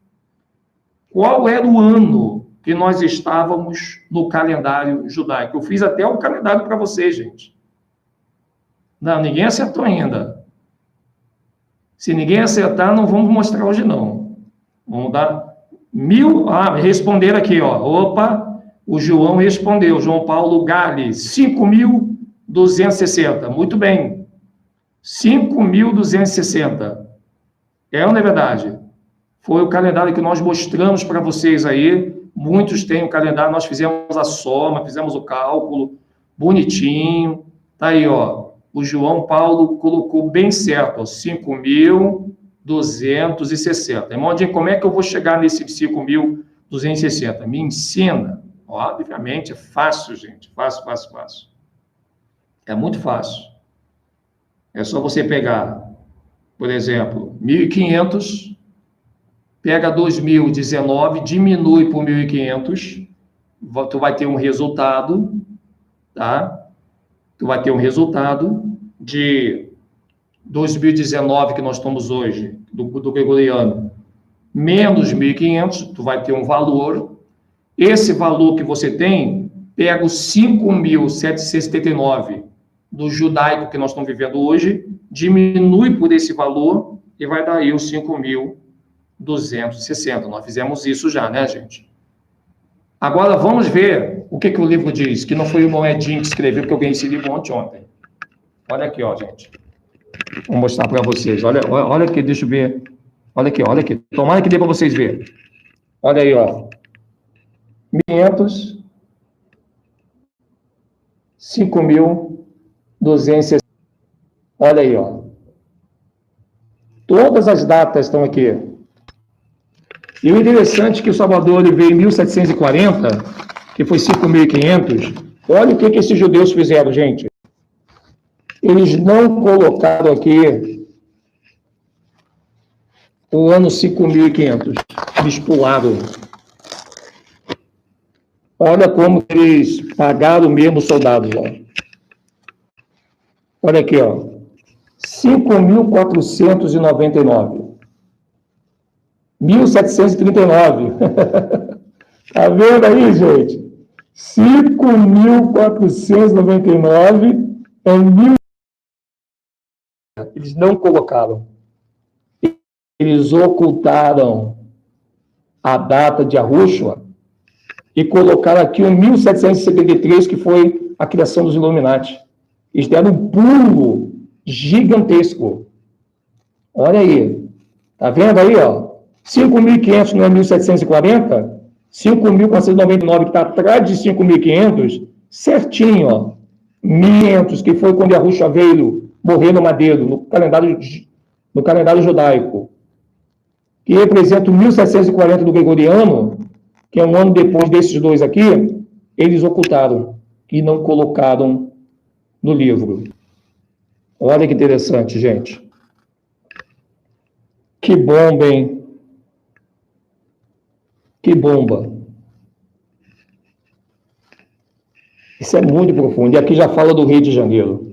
qual era o ano que nós estávamos no calendário judaico? Eu fiz até o calendário para vocês, gente. Não, ninguém acertou ainda. Se ninguém acertar, não vamos mostrar hoje, não. Vamos dar responderam aqui, ó. Opa, o João respondeu. João Paulo Gales, 5.260. Muito bem. 5.260. É ou não é verdade? Foi o calendário que nós mostramos para vocês aí. Muitos têm o calendário, nós fizemos a soma, fizemos o cálculo, bonitinho. Tá aí, ó. O João Paulo colocou bem certo, ó, 5.260. Irmãozinho, como é que eu vou chegar nesse 5.260? Me ensina. Obviamente, é fácil, gente. Fácil. É muito fácil. É só você pegar, por exemplo, 1.500, pega 2019, diminui por 1.500, tu vai ter um resultado, tá? Tu vai ter um resultado de 2019, que nós estamos hoje, do gregoriano, menos 1.500, tu vai ter um valor. Esse valor que você tem, pega os 5.779 do judaico que nós estamos vivendo hoje, diminui por esse valor e vai dar aí os 5.260. Nós fizemos isso já, né, gente? Agora, vamos ver o que o livro diz, que não foi o Moedinho que escreveu, porque eu ganhei esse livro ontem. Olha aqui, ó, gente. Vou mostrar para vocês. Olha aqui, deixa eu ver. Olha aqui. Tomara que dê para vocês verem. Olha aí, ó. 500, 5.260. Olha aí, ó. Todas as datas estão aqui. E o interessante é que o Salvador ele veio em 1740, que foi 5.500. Olha o que esses judeus fizeram, gente. Eles não colocaram aqui o ano 5.500. Eles pularam. Olha como eles pagaram mesmo os soldados. Ó. Olha aqui, ó. 5.499. 1.739. Tá vendo aí, gente? 5.499 é 1.000. Eles não colocaram. Eles ocultaram a data de Yahushua e colocaram aqui o 1773, que foi a criação dos Illuminati. Eles deram um pulo gigantesco. Olha aí. Tá vendo aí, ó? 5.500 não é 1.740? 5.499, que está atrás de 5.500, certinho, ó. 1.500, que foi quando Yahushua veio morrer no madeiro, no calendário judaico, que representa o 1.740 do gregoriano, que é um ano depois desses dois aqui, eles ocultaram e não colocaram no livro. Olha que interessante, gente. Que bomba, hein? Que bomba. Isso é muito profundo. E aqui já fala do Rio de Janeiro.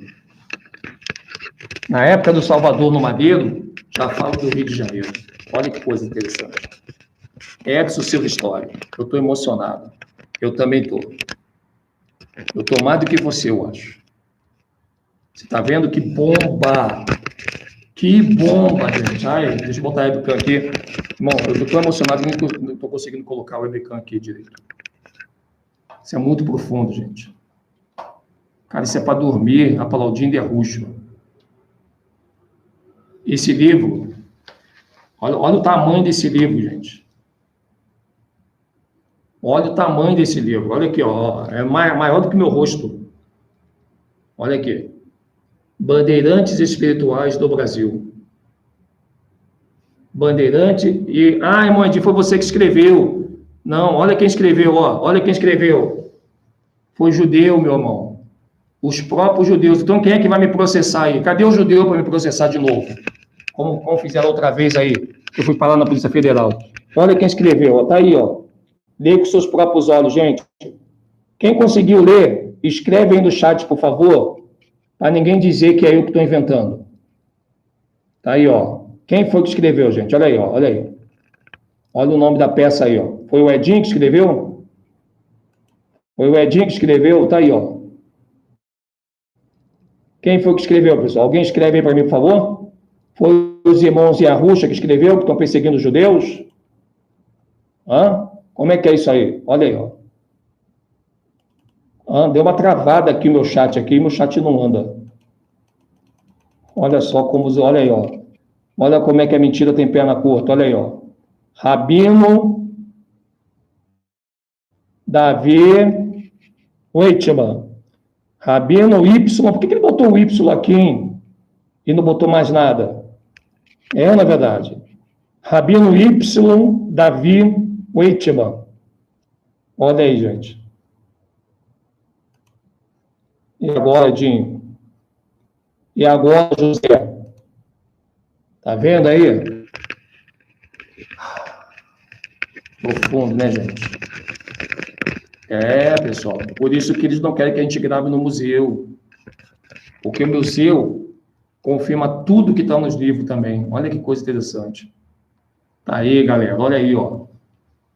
Na época do Salvador no Madeiro, já fala do Rio de Janeiro. Olha que coisa interessante. Edson Silva História. Eu estou emocionado. Eu também estou. Eu estou mais do que você, eu acho. Você está vendo que bomba? Que bomba, gente. Ai, deixa eu botar a webcam aqui. Bom, eu estou emocionado, não estou conseguindo colocar o webcam aqui direito. Isso é muito profundo, gente. Cara, isso é para dormir aplaudindo Yahushua. Esse livro, olha o tamanho desse livro, gente. Olha o tamanho desse livro. Olha aqui, ó. É maior do que meu rosto. Olha aqui. Bandeirantes Espirituais do Brasil. Bandeirante e... Ah, irmão, foi você que escreveu. Não, olha quem escreveu, ó. Olha quem escreveu. Foi judeu, meu irmão. Os próprios judeus. Então, quem é que vai me processar aí? Cadê o judeu para me processar de novo? Como fizeram outra vez aí, que eu fui parar na Polícia Federal. Olha quem escreveu, ó. Tá aí, ó. Lê com seus próprios olhos, gente. Quem conseguiu ler, escreve aí no chat, por favor, para ninguém dizer que é eu que estou inventando. Tá aí, ó. Quem foi que escreveu, gente? Olha aí, ó. Olha aí. Olha o nome da peça aí, ó. Foi o Edinho que escreveu? Foi o Edinho que escreveu? Tá aí, ó. Quem foi que escreveu, pessoal? Alguém escreve aí para mim, por favor? Foi os irmãos Yahushua que escreveu, que estão perseguindo os judeus? Hã? Como é que é isso aí? Olha aí, ó. Deu uma travada aqui o meu chat aqui, meu chat não anda. Olha só como... Olha aí, ó. Olha como é que a mentira tem perna curta. Olha aí, ó. Rabino Davi Weitman. Rabino Y. Por que ele botou o Y aqui, hein? E não botou mais nada? Na verdade. Rabino Y Davi Weitman. Olha aí, gente. E agora, Edinho? E agora, José? Tá vendo aí? Profundo, né, gente? Pessoal. Por isso que eles não querem que a gente grave no museu. Porque o museu confirma tudo que está nos livros também. Olha que coisa interessante. Tá aí, galera. Olha aí, ó.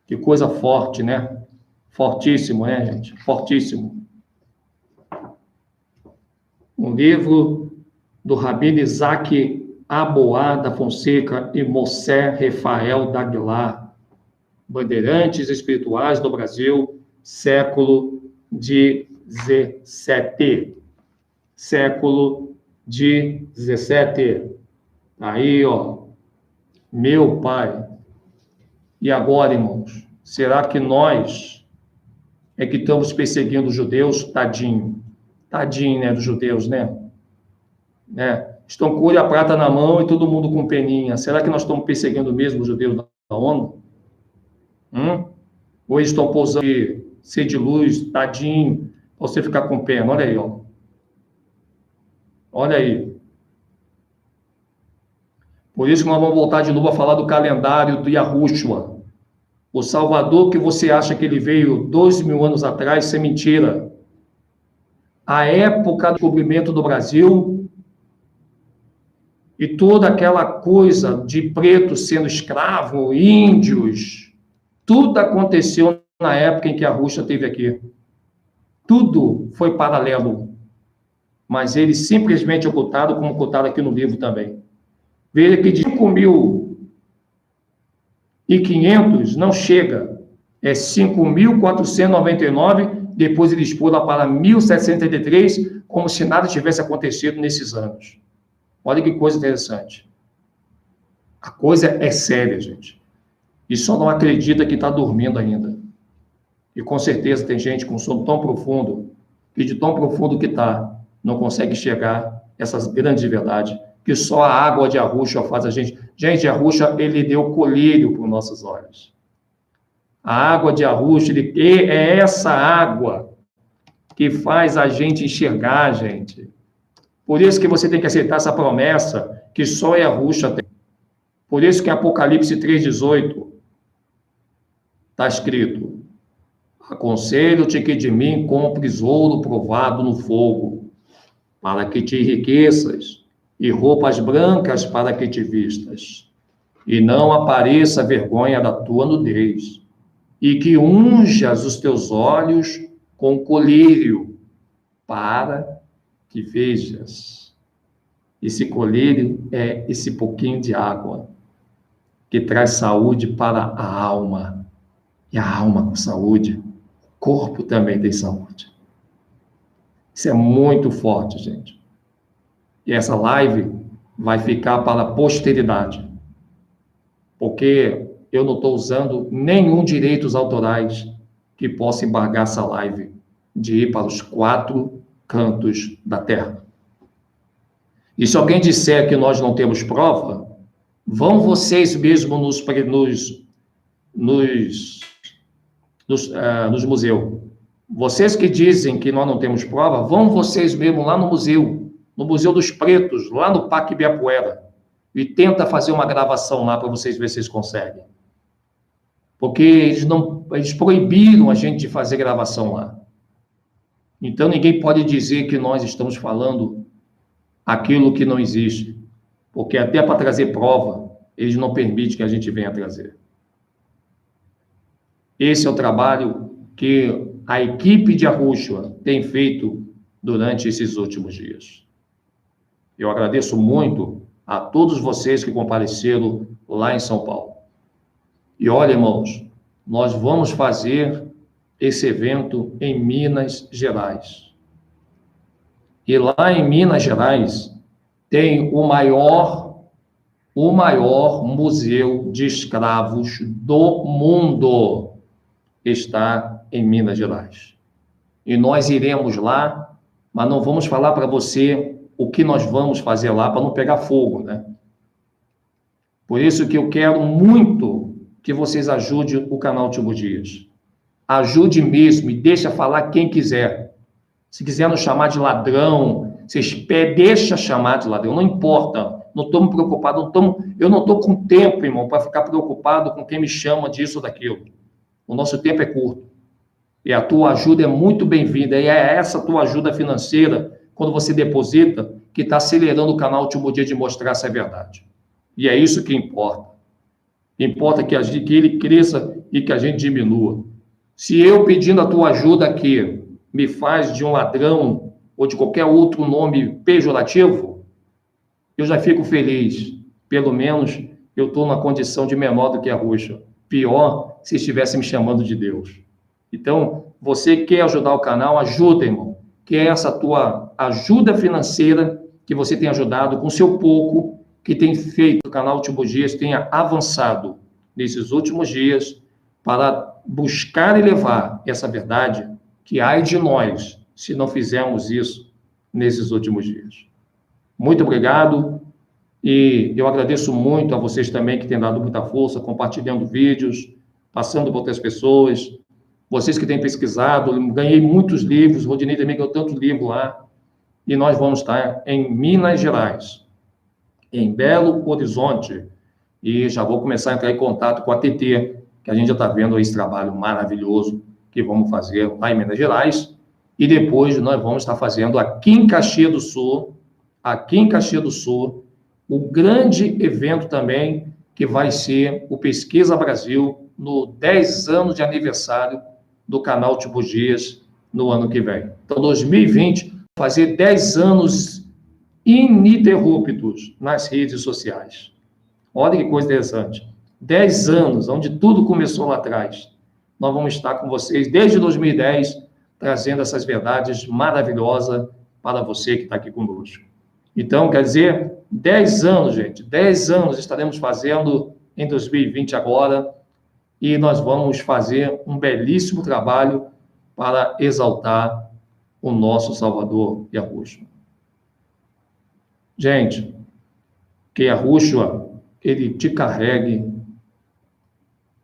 Que coisa forte, né? Fortíssimo, né, gente? Fortíssimo. Um livro do Rabino Isaac Aboá da Fonseca e Mossé Rafael Daguilar, Bandeirantes Espirituais do Brasil, século XVII. Século XVII. Aí, ó, meu pai. E agora, irmãos, será que nós é que estamos perseguindo os judeus? Tadinho. Tadinho, né, dos judeus, né? Estão com ouro e a prata na mão e todo mundo com peninha. Será que nós estamos perseguindo mesmo os judeus da ONU? Ou eles estão pousando aqui, ser de luz, tadinho, pra você ficar com pena? Olha aí, ó. Olha aí. Por isso que nós vamos voltar de novo a falar do calendário do Yahushua. O Salvador que você acha que ele veio 2.000 anos atrás, isso é mentira. A época do descobrimento do Brasil e toda aquela coisa de pretos sendo escravo, índios, tudo aconteceu na época em que a Rússia esteve aqui. Tudo foi paralelo. Mas ele simplesmente ocultado, como ocultado aqui no livro também. Veja que de 5.500 não chega. É 5.499, depois eles pulam para 1.783, como se nada tivesse acontecido nesses anos. Olha que coisa interessante. A coisa é séria, gente. E só não acredita que está dormindo ainda. E com certeza tem gente com sono tão profundo, que de tão profundo que está, não consegue chegar essas grandes verdades, que só a água de Arusha faz a gente. Gente, Arusha, ele deu colírio para os nossos olhos. A água de Arusha, é essa água que faz a gente enxergar, gente. Por isso que você tem que aceitar essa promessa que só Arusha tem. Por isso que em Apocalipse 3,18 está escrito: aconselho-te que de mim compres ouro provado no fogo, para que te enriqueças, e roupas brancas para que te vistas, e não apareça a vergonha da tua nudez, e que unjas os teus olhos com colírio, para que vejas. Esse colírio é esse pouquinho de água, que traz saúde para a alma, e a alma com saúde, o corpo também tem saúde. Isso é muito forte, gente. E essa live vai ficar para a posteridade, porque eu não estou usando nenhum direitos autorais que possa embargar essa live de ir para os 4 cantos da terra. E se alguém disser que nós não temos prova, vão vocês mesmos nos museus. Vocês que dizem que nós não temos prova, vão vocês mesmos lá no Museu dos Pretos, lá no Parque Ibirapuera, e tenta fazer uma gravação lá para vocês verem se vocês conseguem. Porque eles proibiram a gente de fazer gravação lá. Então, ninguém pode dizer que nós estamos falando aquilo que não existe, porque até para trazer prova, eles não permitem que a gente venha trazer. Esse é o trabalho que a equipe de Arusha tem feito durante esses últimos dias. Eu agradeço muito a todos vocês que compareceram lá em São Paulo. E olha, irmãos, nós vamos fazer esse evento em Minas Gerais. E lá em Minas Gerais tem o maior museu de escravos do mundo. Está em Minas Gerais. E nós iremos lá, mas não vamos falar para você o que nós vamos fazer lá para não pegar fogo, né? Por isso que eu quero muito que vocês ajudem o canal Tibo Dias. Ajude mesmo e deixa falar quem quiser. Se quiser nos chamar de ladrão, deixa chamar de ladrão, não importa. Não estou preocupado, eu não estou com tempo, irmão, para ficar preocupado com quem me chama disso ou daquilo. O nosso tempo é curto. E a tua ajuda é muito bem-vinda. E é essa tua ajuda financeira, quando você deposita, que está acelerando o canal Tibo Dias de mostrar essa verdade. E é isso que importa. Importa que ele cresça e que a gente diminua. Se eu pedindo a tua ajuda aqui me faz de um ladrão ou de qualquer outro nome pejorativo, eu já fico feliz. Pelo menos eu estou na condição de menor do que a Ruxa. Pior se estivesse me chamando de Deus. Então, você quer ajudar o canal, ajuda, irmão. Que é essa tua ajuda financeira que você tem ajudado com o seu pouco, que tem feito o canal Últimos Dias tenha avançado nesses últimos dias para buscar e levar essa verdade que ai de nós se não fizermos isso nesses últimos dias. Muito obrigado e eu agradeço muito a vocês também que têm dado muita força, compartilhando vídeos, passando para outras pessoas, vocês que têm pesquisado, ganhei muitos livros, Rodinei também ganhou tanto livro lá, e nós vamos estar em Minas Gerais, em Belo Horizonte, e já vou começar a entrar em contato com a TT, que a gente já está vendo esse trabalho maravilhoso que vamos fazer lá em Minas Gerais, e depois nós vamos estar fazendo aqui em Caxias do Sul, o grande evento também, que vai ser o Pesquisa Brasil, no 10 anos de aniversário do canal Últimos Dias, no ano que vem. Então, 2020, fazer 10 anos ininterruptos nas redes sociais. Olha que coisa interessante. 10 anos, onde tudo começou lá atrás. Nós vamos estar com vocês desde 2010, trazendo essas verdades maravilhosas para você que está aqui conosco. Então, quer dizer, 10 anos, gente, 10 anos estaremos fazendo em 2020 agora, e nós vamos fazer um belíssimo trabalho para exaltar o nosso Salvador Yahushua. Gente, que Yahushua, ele te carregue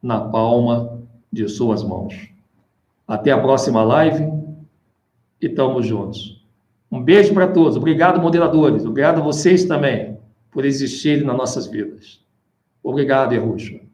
na palma de suas mãos. Até a próxima live e estamos juntos. Um beijo para todos. Obrigado, moderadores. Obrigado a vocês também por existirem nas nossas vidas. Obrigado, Yahushua.